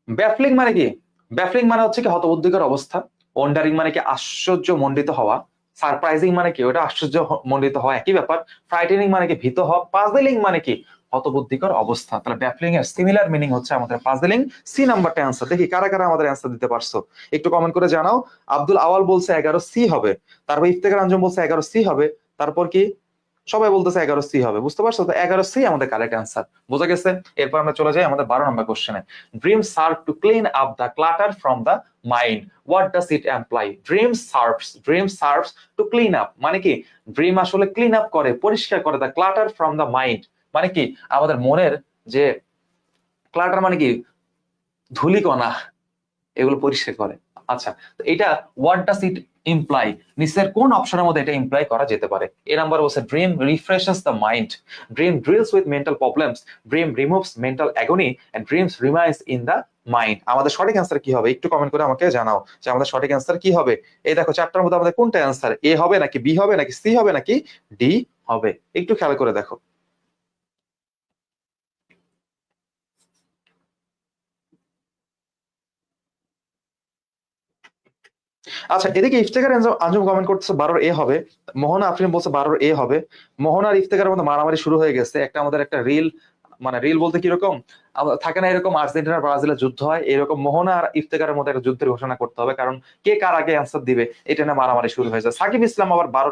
ব্যাফলিং মানে কি, ব্যাফলিং মানে হচ্ছে কি হতবুদ্ধিকর অবস্থা, ওয়ান্ডারিং মানে কি আশ্চর্য মণ্ডিত হওয়া, সারপ্রাইজিং মানে কি ওটা আশ্চর্য মণ্ডিত হওয়া একই ব্যাপার, ফ্রাইটেনিং মানে কি ভীত হওয়া, পাজলিং মানে কি হতবুদ্ধিকর অবস্থা। তাহলে ব্যাফলিং এর সিমিলার মিনিং হচ্ছে আমাদের পাজলিং। সি নাম্বারটা অ্যান্সার। দেখি কারা কারা আমাদের অ্যান্সার দিতে পারছো একটু কমেন্ট করে জানাও। আব্দুল আওয়াল বলছে 11 সি হবে, তারপর ইফতেখার আঞ্জুম বলছে 11 সি হবে, তারপর কি সবাই বলতেছে 11 সি হবে। বুঝতে পারছো? তো 11 সি আমাদের কারেক্ট অ্যান্সার, বোঝা গেছে। এরপর আমরা চলে যাই আমাদের 12 নম্বর কোশ্চেনে। Dream serve to clean up the clutter from the mind, what does it employ? Dream serves to clean up মানে কি ড্রিম আসলে ক্লিন আপ করে, পরিষ্কার করে the clutter from the mind মানে কি আমাদের মনের যে ক্লাটার মানে কি ধূলিকণা, এগুলো পরিষ্কার করে। আচ্ছা, তো এটা হোয়াট ডাজ ইট ইমপ্লাই, নিচের কোন অপশনের মধ্যে এটা ইমপ্লাই করা যেতে পারে? এ নাম্বার বলছে dream refreshes the mind, dream deals with mental problems, dream removes mental agony and dreams remains in the mind. আমাদের সঠিক অ্যান্সার কি হবে একটু কমেন্ট করে আমাকে জানাও যে আমাদের সঠিক অ্যান্সার কি হবে। এই দেখো চারটার মধ্যে আমাদের কোনটা অ্যান্সার, এ হবে নাকি বি হবে নাকি সি হবে নাকি ডি হবে, একটু খেয়াল করে দেখো। আচ্ছা, এদিকে ইফতেখার আঞ্জুম কমেন্ট করতেছে 12 এ হবে, মোহনা আফরিন বলছে 12 এ হবে। মোহনা আর ইফতেখারের মধ্যে মারামারি শুরু হয়ে গেছে। আমাদের একটা রিল, মানে রিল বলতে কিরকম থাকে না এরকম আর্জেন্টিনা ব্রাজিলের যুদ্ধ হয়, এরকম মোহনা আর ইফতেখারের মধ্যে একটা যুদ্ধের ঘোষণা করতে হবে, কারণ কে কার আগে অ্যান্সার দিবে এটা নিয়ে মারামারি শুরু হয়ে যায়। সাকিব ইসলাম আবার 12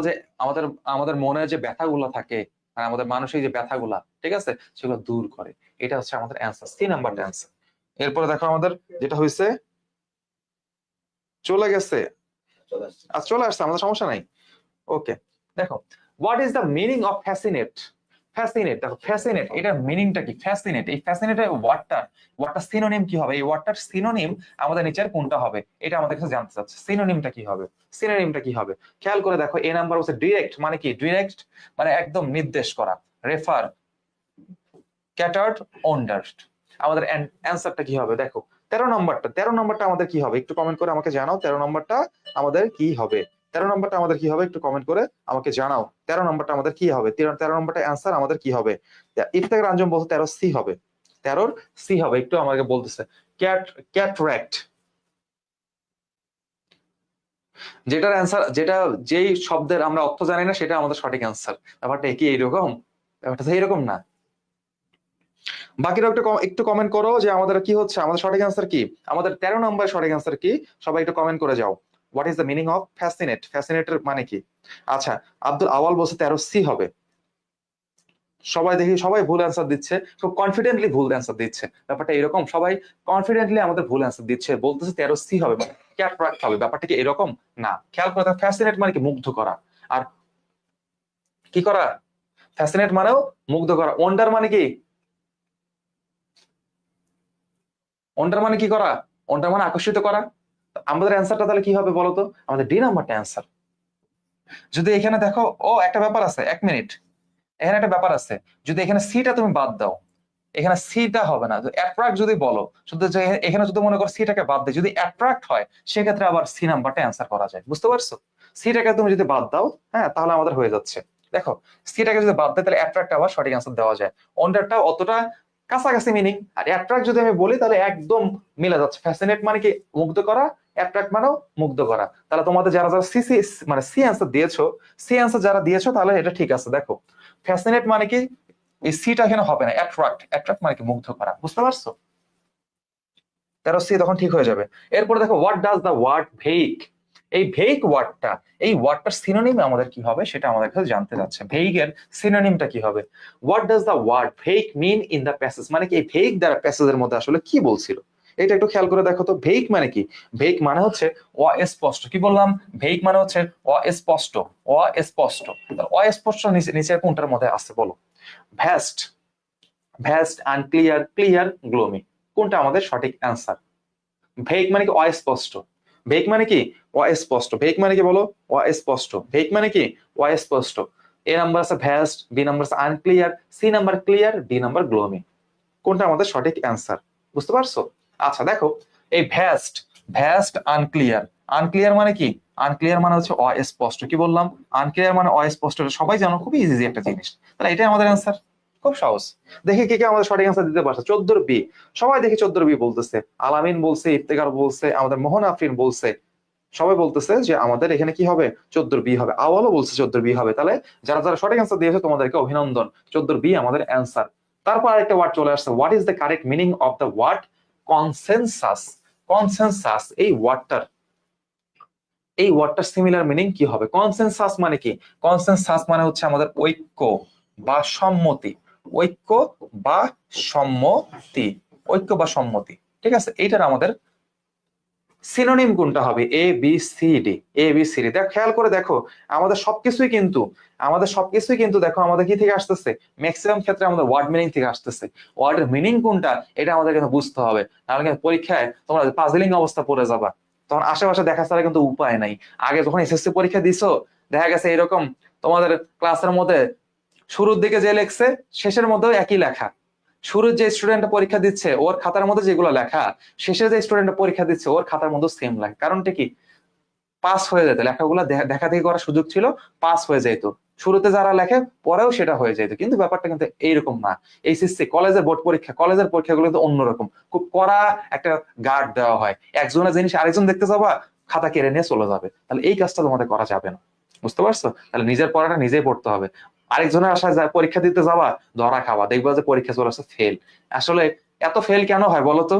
যে আমাদের আমাদের মনে যে ব্যথাগুলো থাকে আর আমাদের মানসিক যে ব্যথাগুলা, ঠিক আছে, সেগুলো দূর করে। এটা হচ্ছে আমাদের অ্যান্সার, সি নাম্বারটা অ্যান্সার। এরপরে দেখো আমাদের যেটা হয়েছে, চলে গেছে, আজ চলে আসছে, আমাদের সমস্যা নাই। ওকে, দেখো what is the meaning of fascinate? Fascinate, দেখো ফ্যাসিনেট এটার মিনিংটা কি? ফ্যাসিনেট, এই ফ্যাসিনেটের ওয়ার্ডটার সিনোনিম কি হবে? এই ওয়ার্ডটার সিনোনিম আমাদের নিচের কোনটা হবে এটা আমাদের কাছে জানতে চাচ্ছে। সিনোনিমটা কি হবে? সিনোনিমটা কি হবে খেয়াল করে দেখো। এ নাম্বার হচ্ছে ডিরেক্ট মানে কি? ডিরেক্ট মানে একদম নির্দেশ করা, রেফার, ক্যাটার্ড, ওন্ডার্ড। আমাদের অ্যান্সারটা কি হবে দেখো। 13 নম্বরটা আমাদের কি হবে একটু কমেন্ট করে আমাকে জানাও। 13 নম্বরটা আমাদের কি হবে? 13 নম্বরটা আমাদের কি হবে একটু কমেন্ট করে আমাকে জানাও। 13 নম্বরটা আমাদের কি হবে? 13 নম্বরটা অ্যান্সার আমাদের কি হবে? ইফতেখার আঞ্জুম বলছে 13 সি হবে, 13 সি হবে, একটু আমাকে বলতেছে ক্যাট, ক্যাটরাক্ট। যেটার অ্যান্সার, যেটা যেই শব্দের আমরা অর্থ জানি না সেটা আমাদের সঠিক অ্যান্সার। ব্যাপারটা কি এইরকম? ব্যাপারটা তো এইরকম না। বাকিরা একটু কমেন্ট করো যে আমাদের কি হচ্ছে, আমাদের সঠিক অ্যান্সার কি, আমাদের 13 নম্বর সঠিক অ্যান্সার কি, সবাই একটু কমেন্ট করে যাও। What is the meaning of fascinate? ফ্যাসিনেটের মানে কি? আচ্ছা, আব্দুল আওয়াল বলছে 13 সি হবে। সবাই দেখি সবাই ভুল অ্যান্সার দিচ্ছে, খুব কনফিডেন্টলি ভুল অ্যান্সার দিচ্ছে। ব্যাপারটা এরকম, সবাই কনফিডেন্টলি আমাদের ভুল অ্যান্সার দিচ্ছে, বলতেছে 13 সি হবে, মানে ক্যাটরাক্ট হবে। ব্যাপারটা কি এরকম না? খেয়াল করে দেখো, ফ্যাসিনেট মানে কি মুগ্ধ করা, আর কি করা? ফ্যাসিনেট মানেও মুগ্ধ করা। ওয়ান্ডার মানে কি? ওয়ান্ডার মানে কি করা? ওয়ান্ডার মানে আকর্ষিত করা। আমাদের অ্যান্সারটা তাহলে কি হবে বলতো? আমাদের ডি নাম্বারটা অ্যান্সার। যদি এখানে দেখো, ও একটা ব্যাপার আছে, 1 মিনিট, এখানে একটা ব্যাপার আছে, যদি এখানে সিটা তুমি বাদ দাও, এখানে সিটা হবে না। অ্যাট্রাক্ট যদি বলো শুধু যে এখানে যদি মনে করো সিটাকে বাদ দেয়, যদি অ্যাট্রাক্ট হয় সেক্ষেত্রে আবার সি নাম্বারটা অ্যান্সার করা যায়। বুঝতে পারছো? সিটাকে তুমি যদি বাদ দাও, হ্যাঁ, তাহলে আমাদের হয়ে যাচ্ছে। দেখো, সিটাকে যদি বাদ দেয় তাহলে অ্যাট্রাক্ট আবার সঠিক অ্যান্সার দেওয়া যায়। অন্যটা অতটা কাছাকাছি মিনিং। আর অ্যাট্রাক্ট যদি আমি বলি তাহলে একদম মিলে যাচ্ছে। ফ্যাসিনেট মানে কি মুগ্ধ করা, অ্যাট্রাক্ট মানেও মুগ্ধ করা। তাহলে তোমাদের যারা যারা সি সি মানে সি অ্যান্সার দিয়েছো, সি অ্যান্সার যারা দিয়েছো তাহলে এটা ঠিক আছে। দেখো, ফ্যাসিনেট মানে কি, এই সিটা এখানে হবে না, অ্যাট্রাক্ট, অ্যাট্রাক্ট মানে কি মুগ্ধ করা। বুঝতে পারছো? 13 সি তখন ঠিক হয়ে যাবে। এরপর দেখো, হোয়াট ডাজ দ্য ওয়ার্ড ভেইক। এই ভেইক ওয়ার্ডটা, এই ওয়ার্ডটার সিনোনিম আমাদের কি হবে সেটা আমাদের কাছে জানতে যাচ্ছে। ভেইক এর সিনোনিমটা কি হবে? What does the word vague mean in the passage, মানে কি এই ভেইক দ্বারা প্যাসেজের মধ্যে আসলে কি বলছিল, এটা একটু খেয়াল করে দেখো তো। ভেইক মানে কি? ভেইক মানে হচ্ছে অস্পষ্ট। কি বললাম? ভেইক মানে হচ্ছে অস্পষ্ট। অস্পষ্ট, অস্পষ্ট নিচে নিচের কোনটার মধ্যে আছে বলো? Vast, vast, unclear, clear, gloomy, কোনটা আমাদের সঠিক অ্যান্সার? ভেক মানে কি? অস্পষ্ট। ভেক মানে কি? অস্পষ্ট। ভেক মানে কি বলো? অস্পষ্ট। ভেক মানে কি? অস্পষ্ট। এ নাম্বার আছে ভ্যাস্ট, বি নাম্বার আছে unclear, C number clear, D number gloomy, কোনটা আমাদের সঠিক অ্যান্সার? বুঝতে পারছো? আচ্ছা দেখো, এই ভ্যাস্ট, ভ্যাস্ট, আনক্লিয়ার, আনক্লিয়ার মানে কি? আনক্লিয়ার মানে হচ্ছে অস্পষ্ট। কি বললাম? আনক্লিয়ার মানে অস্পষ্ট, এটা সবাই জানো, খুবই ইজি একটা জিনিস। তাহলে এটাই আমাদের অ্যান্সার, খুব সহজ। দেখি কে কে আমাদের সঠিক অ্যান্সার দিতে পারছে। 14 বি, সবাই দেখি 14 বি বলতেছে। আলামিন বলছে, ইফতেখার বলছে, আমাদের মোহন আফরিন বলছে, সবাই বলতেছে যে আমাদের এখানে কি হবে? 14 বি হবে। আওয়ালও বলছে 14 বি হবে। তাহলে যারা যারা সঠিক অ্যান্সার দিয়েছে তোমাদেরকে অভিনন্দন, 14 বি আমাদের অ্যান্সার। তারপর আরেকটা ওয়ার্ড চলে আসছে, what is the correct meaning of the word consensus. Consensus, এই ওয়ার্ডটার সিমিলার মিনিং কি হবে? কনসেনসাস মানে কি? কনসেনসাস মানে হচ্ছে আমাদের ঐক্য বা সম্মতি। ঐক্য বা সম্মতি, ঐক্য বা সম্মতি। ঠিক আছে, এইটার আমাদের সিনোনিম কোনটা হবে? A B C D, A B C D. দেখো, খেয়াল করে দেখো, আমাদের সবকিছুই কিন্তু দেখো আমাদের কি থেকে আসতেছে? ম্যাক্সিমাম ক্ষেত্রে আমাদের ওয়ার্ড মিনিং থেকে আসতেছে। ওয়ার্ডের মিনিং কোনটা এটা আমাদের কিন্তু বুঝতে হবে, নাহলে কিন্তু পরীক্ষায় তোমরা পাজলিং অবস্থা পড়ে যাবা। তখন আশেপাশে দেখা ছাড়া কিন্তু উপায় নাই। আগে যখন এসএসসি পরীক্ষা দিছো, দেখা গেছে এরকম তোমাদের ক্লাসের মধ্যে শুরুর দিকে যে লেখছে শেষের মধ্যেও একই লেখা। শুরুর যে স্টুডেন্ট পরীক্ষা দিচ্ছে ওর খাতার মধ্যে যেগুলো লেখা, শেষে যে স্টুডেন্ট পরীক্ষা দিচ্ছে ওর খাতার মধ্যে সেম লেখা। কারণটা কি? পাস হয়ে যেত, লেখাগুলো দেখা দেখি করার সুযোগ ছিল, পাস হয়ে যেত। শুরুতে যারা লেখে পরেও সেটা হয়ে যেত। কিন্তু ব্যাপারটা কিন্তু এইরকম না। এইচএসসি কলেজের বোর্ড পরীক্ষা, কলেজের পরীক্ষাগুলো কিন্তু অন্যরকম, খুব কড়া একটা গার্ড দেওয়া হয়। একজনের জিনিস আরেকজন দেখতে যাবা, খাতা কেড়ে নিয়ে চলে যাবে। তাহলে এই কাজটা তোমাদের করা যাবে না। বুঝতে পারছো? তাহলে নিজের পড়াটা নিজেই পড়তে হবে। আরেকজনের আশায় পরীক্ষা দিতে যাবা, ধরা খাওয়া, দেখবা যে পরীক্ষা চলে আসছে ফেল। আসলে এত ফেল কেন হয় বলো তো?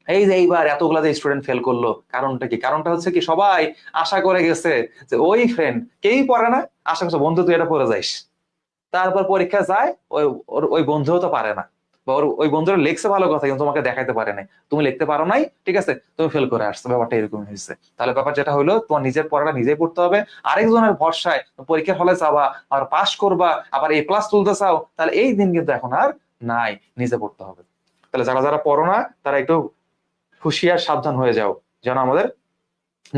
এই যে এইবার এতগুলা যে স্টুডেন্ট ফেল করলো, কারণটা কি? কারণটা হচ্ছে কি, সবাই আশা করে গেছে যে ওই ফ্রেন্ড কেউই পড়ে না, আশা করছে বন্ধু তুই এটা পড়ে যাইস। তারপর পরীক্ষা যায়, ওই বন্ধুও তো পারে না, বা ওই বন্ধুরা লিখছে ভালো কথা কিন্তু তোমাকে দেখাইতে পারে নাই। তুমি লিখতে পারো নাই, ঠিক আছে, তুমি ফেল করে আসছো। ব্যাপারটা এরকম হয়েছে। তাহলে ব্যাপার যেটা হলো, তোমার নিজের পড়াটা নিজেই পড়তে হবে। আরেকজনের ভরসায় পরীক্ষার হলে যাবা, আর পাশ করবা, আবার এ প্লাস তুলতে চাও, তাহলে এই দিন কিন্তু এখন আর নাই। নিজে পড়তে হবে। তাহলে যারা যারা পড়ো না তারা একটু হুঁশিয়ার, সাবধান হয়ে যাও, যেন আমাদের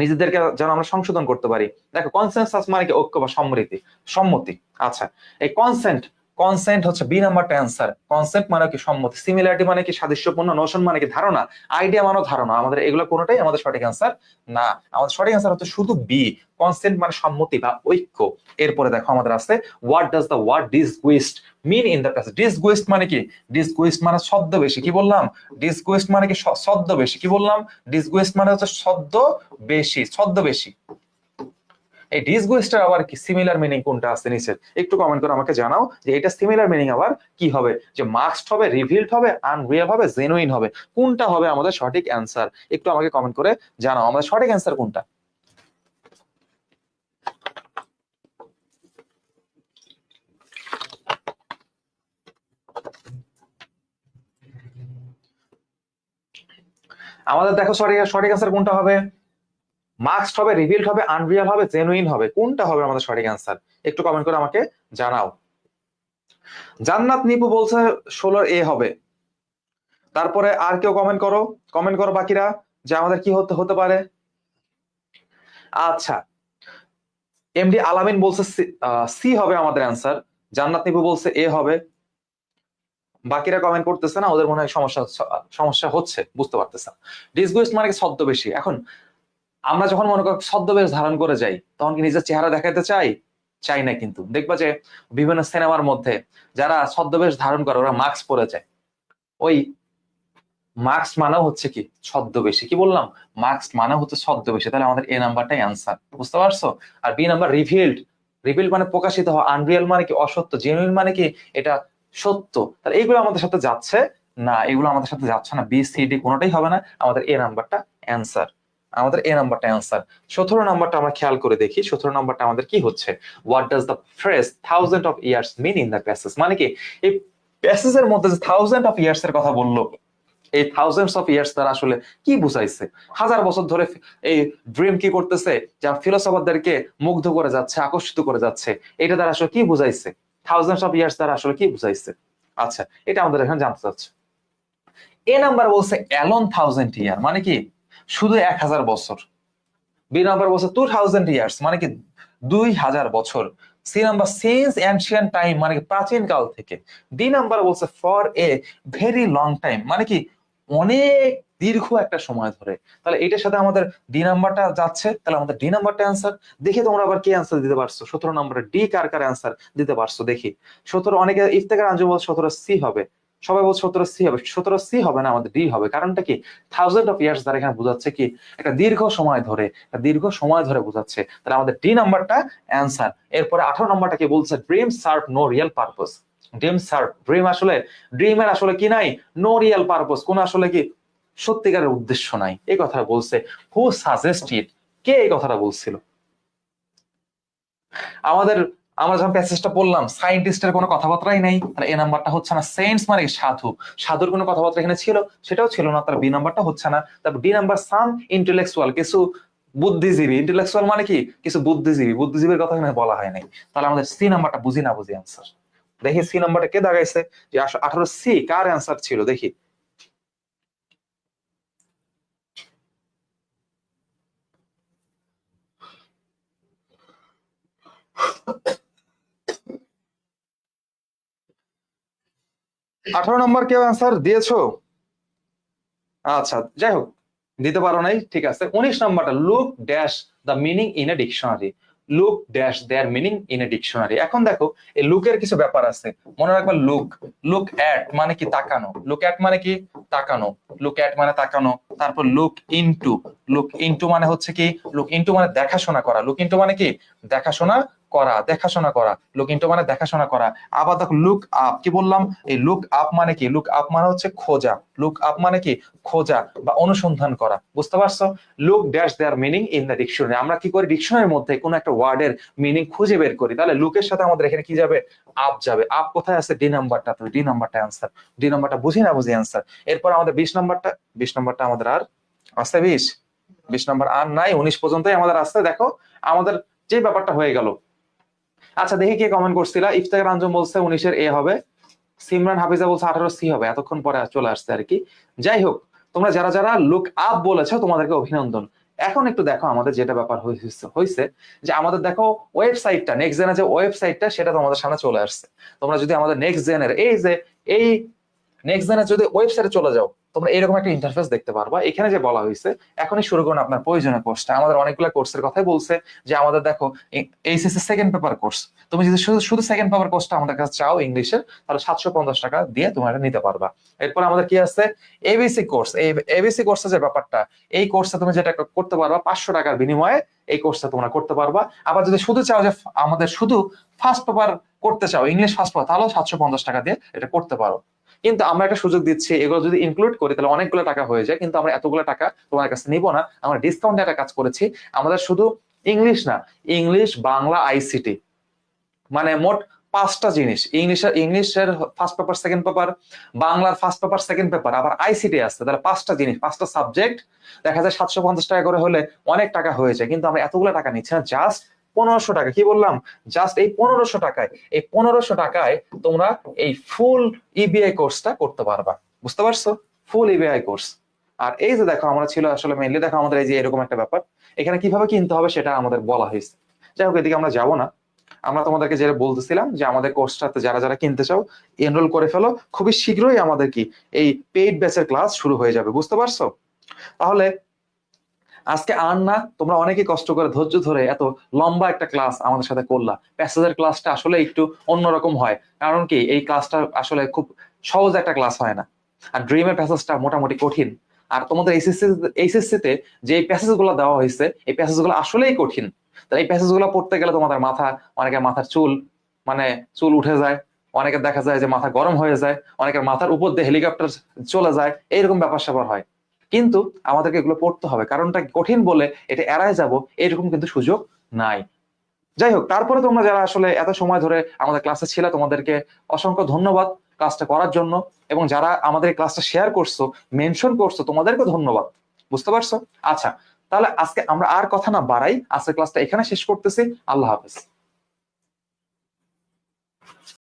নিজেদেরকে যেন আমরা সংশোধন করতে পারি। দেখো, কনসেনসাস মানে কি? ঐক্য বা সম্মতি, সম্মতি। আচ্ছা, এই কনসেন্ট, কনসেন্ট হচ্ছে বি নাম্বারটা অ্যান্সার। কনসেন্ট মানে কি? সম্মতি। সিমিলারিটি মানে কি? সাদৃশ্যপূর্ণ। নোশন মানে কি? ধারণা। আইডিয়া মানে ধারণা। আমাদের এগুলো কোনোটাই আমাদের সঠিক অ্যান্সার না। আমাদের সঠিক অ্যান্সার হচ্ছে শুধু বি, কনসেন্ট মানে সম্মতি বা ঐক্য। এরপরে দেখো আমাদের আছে, what does the word disgust mean in the passage. Disgust মানে কি? ডিসগুইস্ট মানে ছদ্মবেশী। কি বললাম? ডিসগুইস্ট মানে কি? ছদ্মবেশী। কি বললাম? ডিসগুইস্ট মানে হচ্ছে ছদ্মবেশী, ছদ্মবেশী। এই ডিসগুইস্টের আবার কি সিমিলার মিনিং কোনটা আছে নিচে একটু কমেন্ট করে আমাকে জানাও, যে এটা সিমিলার মিনিং আবার কি হবে? যে মাস্কড হবে, রিভিলড হবে, আনরিয়েল হবে, জেনুইন হবে, কোনটা হবে আমাদের সঠিক অ্যান্সার? একটু আমাকে কমেন্ট করে জানাও আমাদের সঠিক অ্যান্সার কোনটা। আমাদের দেখো সঠিক সঠিক অ্যান্সার কোনটা হবে? মাস্কড হবে, রিভিলড হবে, আনরিয়েল হবে, জেনুইন হবে, কোনটা হবে আমাদের সঠিক অ্যান্সার? একটু কমেন্ট করে আমাকে জানাও। জান্নাত নিপু বলছে 16 এ হবে। তারপরে আর কেউ কমেন্ট করো, কমেন্ট করো বাকিরা, যে আমাদের কি হতে হতে পারে। আচ্ছা, এমডি আলামিন বলছে সি হবে আমাদের অ্যান্সার। জান্নাত নিপু বলছে এ হবে। বাকিরা কমেন্ট করতেছে না, ওদের মনে হয় সমস্যা হচ্ছে, বুঝতে পারতেছে না। ডিসগুইস্ট মানে কি ছদ্মবেশী। এখন আমরা যখন মনে করি ছদ্মবেশ ধারণ করে যাই, তখন কি নিজের চেহারা দেখাতে চাই না। কিন্তু দেখবা যে বিভিন্ন সিনেমার মধ্যে যারা ছদ্মবেশ ধারণ করে ওরা মাস্ক পরে যায়। ওই মাস্ক মানে হচ্ছে কি ছদ্মবেশী। কি বললাম? মাস্ক মানে হচ্ছে ছদ্মবেশী। তাহলে আমাদের এ নাম্বারটাই অ্যান্সার, বুঝতে পারছো? আর বি নাম্বার রিভিল্ড মানে প্রকাশিত হওয়া, আনরিয়েল মানে কি অসত্য, জেনুইন মানে কি এটা সত্য। তাহলে এইগুলো আমাদের সাথে যাচ্ছে না, এগুলো আমাদের সাথে যাচ্ছে না, বি সি ডি কোনোটাই হবে না, আমাদের এ নাম্বারটা অ্যান্সার। আমাদের এ নাম্বারটা অ্যান্সার। 17 নাম্বারটা আমরা খেয়াল করে দেখি। 17 নাম্বারটা আমাদের কি হচ্ছে? What does the phrase thousand of years mean in the passage? মানে কি এই প্যাসেজের মধ্যে যে থাউজেন্ড অফ ইয়ার্স এর কথা বললো, এই থাউজেন্ডস অফ ইয়ার্স দ্বারা আসলে কি বুঝাইছে? হাজার বছর ধরে এই ড্রিম কি করতেছে, যা ফিলোসফারদেরকে মুগ্ধ করে যাচ্ছে, আকর্ষিত করে যাচ্ছে, এটা দ্বারা আসলে কি বুঝাইছে? থাউজেন্ডস অফ ইয়ার্স দ্বারা আসলে কি বুঝাইছে? আচ্ছা, এটা আমাদের এখানে জানতে চাচ্ছে। এ নাম্বার বলছে অ্যালন 1000 ইয়ার, মানে কি শুধু 1000 বছর। বি নাম্বার বলছে 2000 ইয়ার্স, মানে কি 2000 বছর। C number since ancient time, মানে কি প্রাচীন কাল থেকে। ডি নাম্বার বলছে for a very long time, মানে কি অনেক দীর্ঘ একটা সময় ধরে। তাহলে এটার সাথে আমাদের ডি নাম্বারটা যাচ্ছে, তাহলে আমাদের ডি নাম্বারটা অ্যান্সার। দেখি তোমরা আবার কি অ্যান্সার দিতে পারছো? 17 নম্বরে ডি কার অ্যান্সার দিতে পারছো দেখি। 17 অনেকে ইফতেখার আঞ্জুম বলছে 17 সি হবে, সবাই বলছে 17 সি হবে। 17 সি হবে না, আমাদের ডি হবে। কারণটা কি? থাউজেন্ড অফ ইয়ার্স দ্বারা এখানে বোঝাচ্ছে কি একটা দীর্ঘ সময় ধরে বোঝাচ্ছে। তাহলে আমাদের ডি নাম্বারটা অ্যান্সার। এরপরে 18 নম্বরটা কি বলছে? Dream serve no real purpose. ড্রিমের আসলে কি নাই? নো রিয়েল পারপোজ, কোন আসলে কি সত্যিকারের উদ্দেশ্য নাই, এই কথা বলছে। হু সাজেস্টেড? কে এই কথাটা বলছিল? আমরা যখন প্যাসেজটা পড়লাম, সায়েন্টিস্টের কোনো কথাবার্তাই নাই, তাহলে এ নাম্বারটা হচ্ছে না। সেন্টস মানে সাধুর কোনো কথাবার্তা এখানে ছিল? সেটাও ছিল না, তাহলে বি নাম্বারটা হচ্ছে না। তারপর ডি নাম্বার সাম ইন্টেলেকচুয়াল, কিছু বুদ্ধিজীবী। ইন্টেলেকচুয়াল মানে কি কিছু বুদ্ধিজীবীর কথা এখানে বলা হয় নাই। তাহলে আমাদের সি নাম্বারটা বুঝি অ্যান্সার। দেখি সি নাম্বারটা কে দাগাইছে, যে 18 সি কার অ্যান্সার ছিল দেখি। আঠারো নম্বর কেউ অ্যান্সার দিয়েছো? আচ্ছা, যাই হোক, দিতে পারো নাই, ঠিক আছে। 19 নাম্বারটা look dash the meaning in a dictionary. Look dash their meaning in a dictionary. এখন দেখো এই লুকের কিছু ব্যাপার আছে, মনে রাখবা। লুক অ্যাট মানে কি তাকানো, লুক অ্যাট মানে কি তাকানো, লুক অ্যাট মানে তাকানো। তারপর লুক ইনটু মানে হচ্ছে কি, লুক ইনটু মানে দেখাশোনা করা, লুক ইনটু মানে কি দেখাশোনা করা, লুক ইনটু মানে দেখাশোনা করা। আবার দেখো লুক আপ, কি বললাম? এই লুক আপ মানে কি? লুক আপ মানে হচ্ছে খোঁজা, লুক আপ মানে কি খোঁজা বা অনুসন্ধান করা, বুঝতে পারছো? Look dash their meaning in the dictionary. আমরা কি করি? ডিকশনারির মধ্যে কোনো একটা ওয়ার্ডের মিনিং খুঁজে বের করি, তাহলে লুকের সাথে আমাদের এখানে কি যাবে? আপ যাবে। আপ কোথায় আছে? ডি নাম্বারটা, তো ডি নাম্বারটা অ্যান্সার। ডি নাম্বারটা বুঝি অ্যান্সার। এরপর আমাদের 20 নাম্বারটা আমাদের আর আছে 20 নাম্বার আর নাই, 19 পর্যন্তই আমাদের আসছে। দেখো আমাদের যে ব্যাপারটা হয়ে গেল। আচ্ছা, দেখি কে কমেন্ট করছিলা। ইফতেখার আঞ্জুম বলছে 19-এর এ হবে, সিমরান হাফিজা বলছে 18 সি হবে, এতক্ষণ পরে চলে আসছে আর কি। যাই হোক, তোমরা যারা লুক আপ বলেছো তোমাদেরকে অভিনন্দন। এখন একটু দেখো আমাদের যেটা ব্যাপার হয়েছে, যে আমাদের দেখো ওয়েবসাইটটা, নেক্সট জেনের যে ওয়েবসাইটটা সেটা তোমাদের সামনে চলে আসছে। তোমরা যদি আমাদের নেক্সট জেনের এই নেক্সট জেনে যদি ওয়েবসাইটে চলে যাও, তোমরা এরকম একটা ইন্টারফেস দেখতে পারবা। এখানে যে বলা হয়েছে এখনই শুরু করুন আপনার প্রয়োজনীয় কোর্সটা। আমাদের অনেকগুলো কোর্সের কথাই বলছে, যে আমাদের দেখো এইচএসসি সেকেন্ড পেপার কোর্স, তুমি যদি শুধু সেকেন্ড পেপার কোর্সটা আমাদের কাছে চাও ইংলিশের, তাহলে 750 টাকা দিয়ে তোমরা এটা নিতে পারবা। এরপর আমাদের কি আছে? ABC course. এই এবিসি কোর্সের যে ব্যাপারটা, এই কোর্সে তুমি যেটা করতে পারবা 500 টাকার বিনিময়ে এই কোর্সটা তোমরা করতে পারবা। আবার যদি শুধু চাও যে আমাদের শুধু ফার্স্ট পেপার করতে চাও, ইংলিশ ফার্স্ট পেপার, তাহলেও 750 টাকা দিয়ে এটা করতে পারো। কিন্তু আমরা একটা সুযোগ দিচ্ছি, এগুলো যদি ইনক্লুড করি তাহলে অনেকগুলো টাকা হয়ে যায়, কিন্তু আমরা এতগুলো টাকা তোমার কাছে নিব না। আমরা ডিসকাউন্টে একটা কাজ করেছি, আমাদের শুধু ইংলিশ না, ইংলিশ, বাংলা, আইসিটি, মানে মোট 5টা জিনিস। ইংলিশের ফার্স্ট পেপার, সেকেন্ড পেপার, বাংলার ফার্স্ট পেপার, সেকেন্ড পেপার, আবার আইসিটি আছে। তাহলে 5টা জিনিস, 5টা সাবজেক্ট, দেখা যায় 750 টাকা করে হলে অনেক টাকা হয়ে যায়। কিন্তু আমরা এতগুলো টাকা নিচ্ছি না, জাস্ট 1500 টাকা। কি বললাম? জাস্ট এই 1500 টাকায় তোমরা এই ফুল ইবিআই কোর্সটা করতে পারবা, বুঝতে পারছো? ফুল ইবিআই কোর্স। আর এই যে দেখো আমরা ছিল আসলে মেইনলি, দেখো আমাদের এই যে এরকম একটা ব্যাপার, এখানে কিভাবে কিনতে হবে সেটা আমাদের বলা হয়েছে। যাই হোক, এদিকে আমরা যাবো না, আমরা তোমাদেরকে যেটা বলতেছিলাম যে আমাদের কোর্সটাতে যারা যারা কিনতে চাও এনরোল করে ফেলো, খুবই শীঘ্রই আমাদের কি এই পেইড ব্যাচের ক্লাস শুরু হয়ে যাবে, বুঝতে পারছো? তাহলে আজকে আর না, তোমরা অনেকে কষ্ট করে ধৈর্য ধরে এত লম্বা একটা ক্লাস আমাদের সাথে করলা। প্যাসেজের ক্লাসটা আসলে একটু অন্যরকম হয়, কারণ কি এই ক্লাসটা আসলে খুব সহজ একটা ক্লাস হয় না, আর ড্রিমের প্যাসেজটা মোটামুটি কঠিন। আর তোমাদের এইচএসসি তে যে প্যাসেজ গুলো দেওয়া হয়েছে, এই প্যাসেজ গুলো আসলেই কঠিন। তাই এই প্যাসেজ গুলো পড়তে গেলে তোমাদের মাথা, অনেকের মাথার চুল, মানে চুল উঠে যায়, অনেকের দেখা যায় যে মাথা গরম হয়ে যায়, অনেকের মাথার উপর দিয়ে হেলিকপ্টার চলে যায়, এইরকম ব্যাপার স্যাপার হয়। কিন্তু আমাদেরকে এগুলো পড়তে হবে, কারণটা কঠিন বলে এটা এড়ায় যাব এরকম কিন্তু সুযোগ নাই। যাই হোক, তারপরে তোমরা যারা আসলে এত সময় ধরে আমাদের ক্লাসে ছিল, তোমাদেরকে অসংখ্য ধন্যবাদ ক্লাসটা করার জন্য। এবং যারা আমাদের ক্লাসটা শেয়ার করছো, মেনশন করছো, তোমাদেরকে ধন্যবাদ। বুঝতে পারছো? আচ্ছা, তাহলে আজকে আমরা আর কথা না বাড়াই, আজকের ক্লাসটা এখানে শেষ করতেছি। আল্লাহ হাফেজ।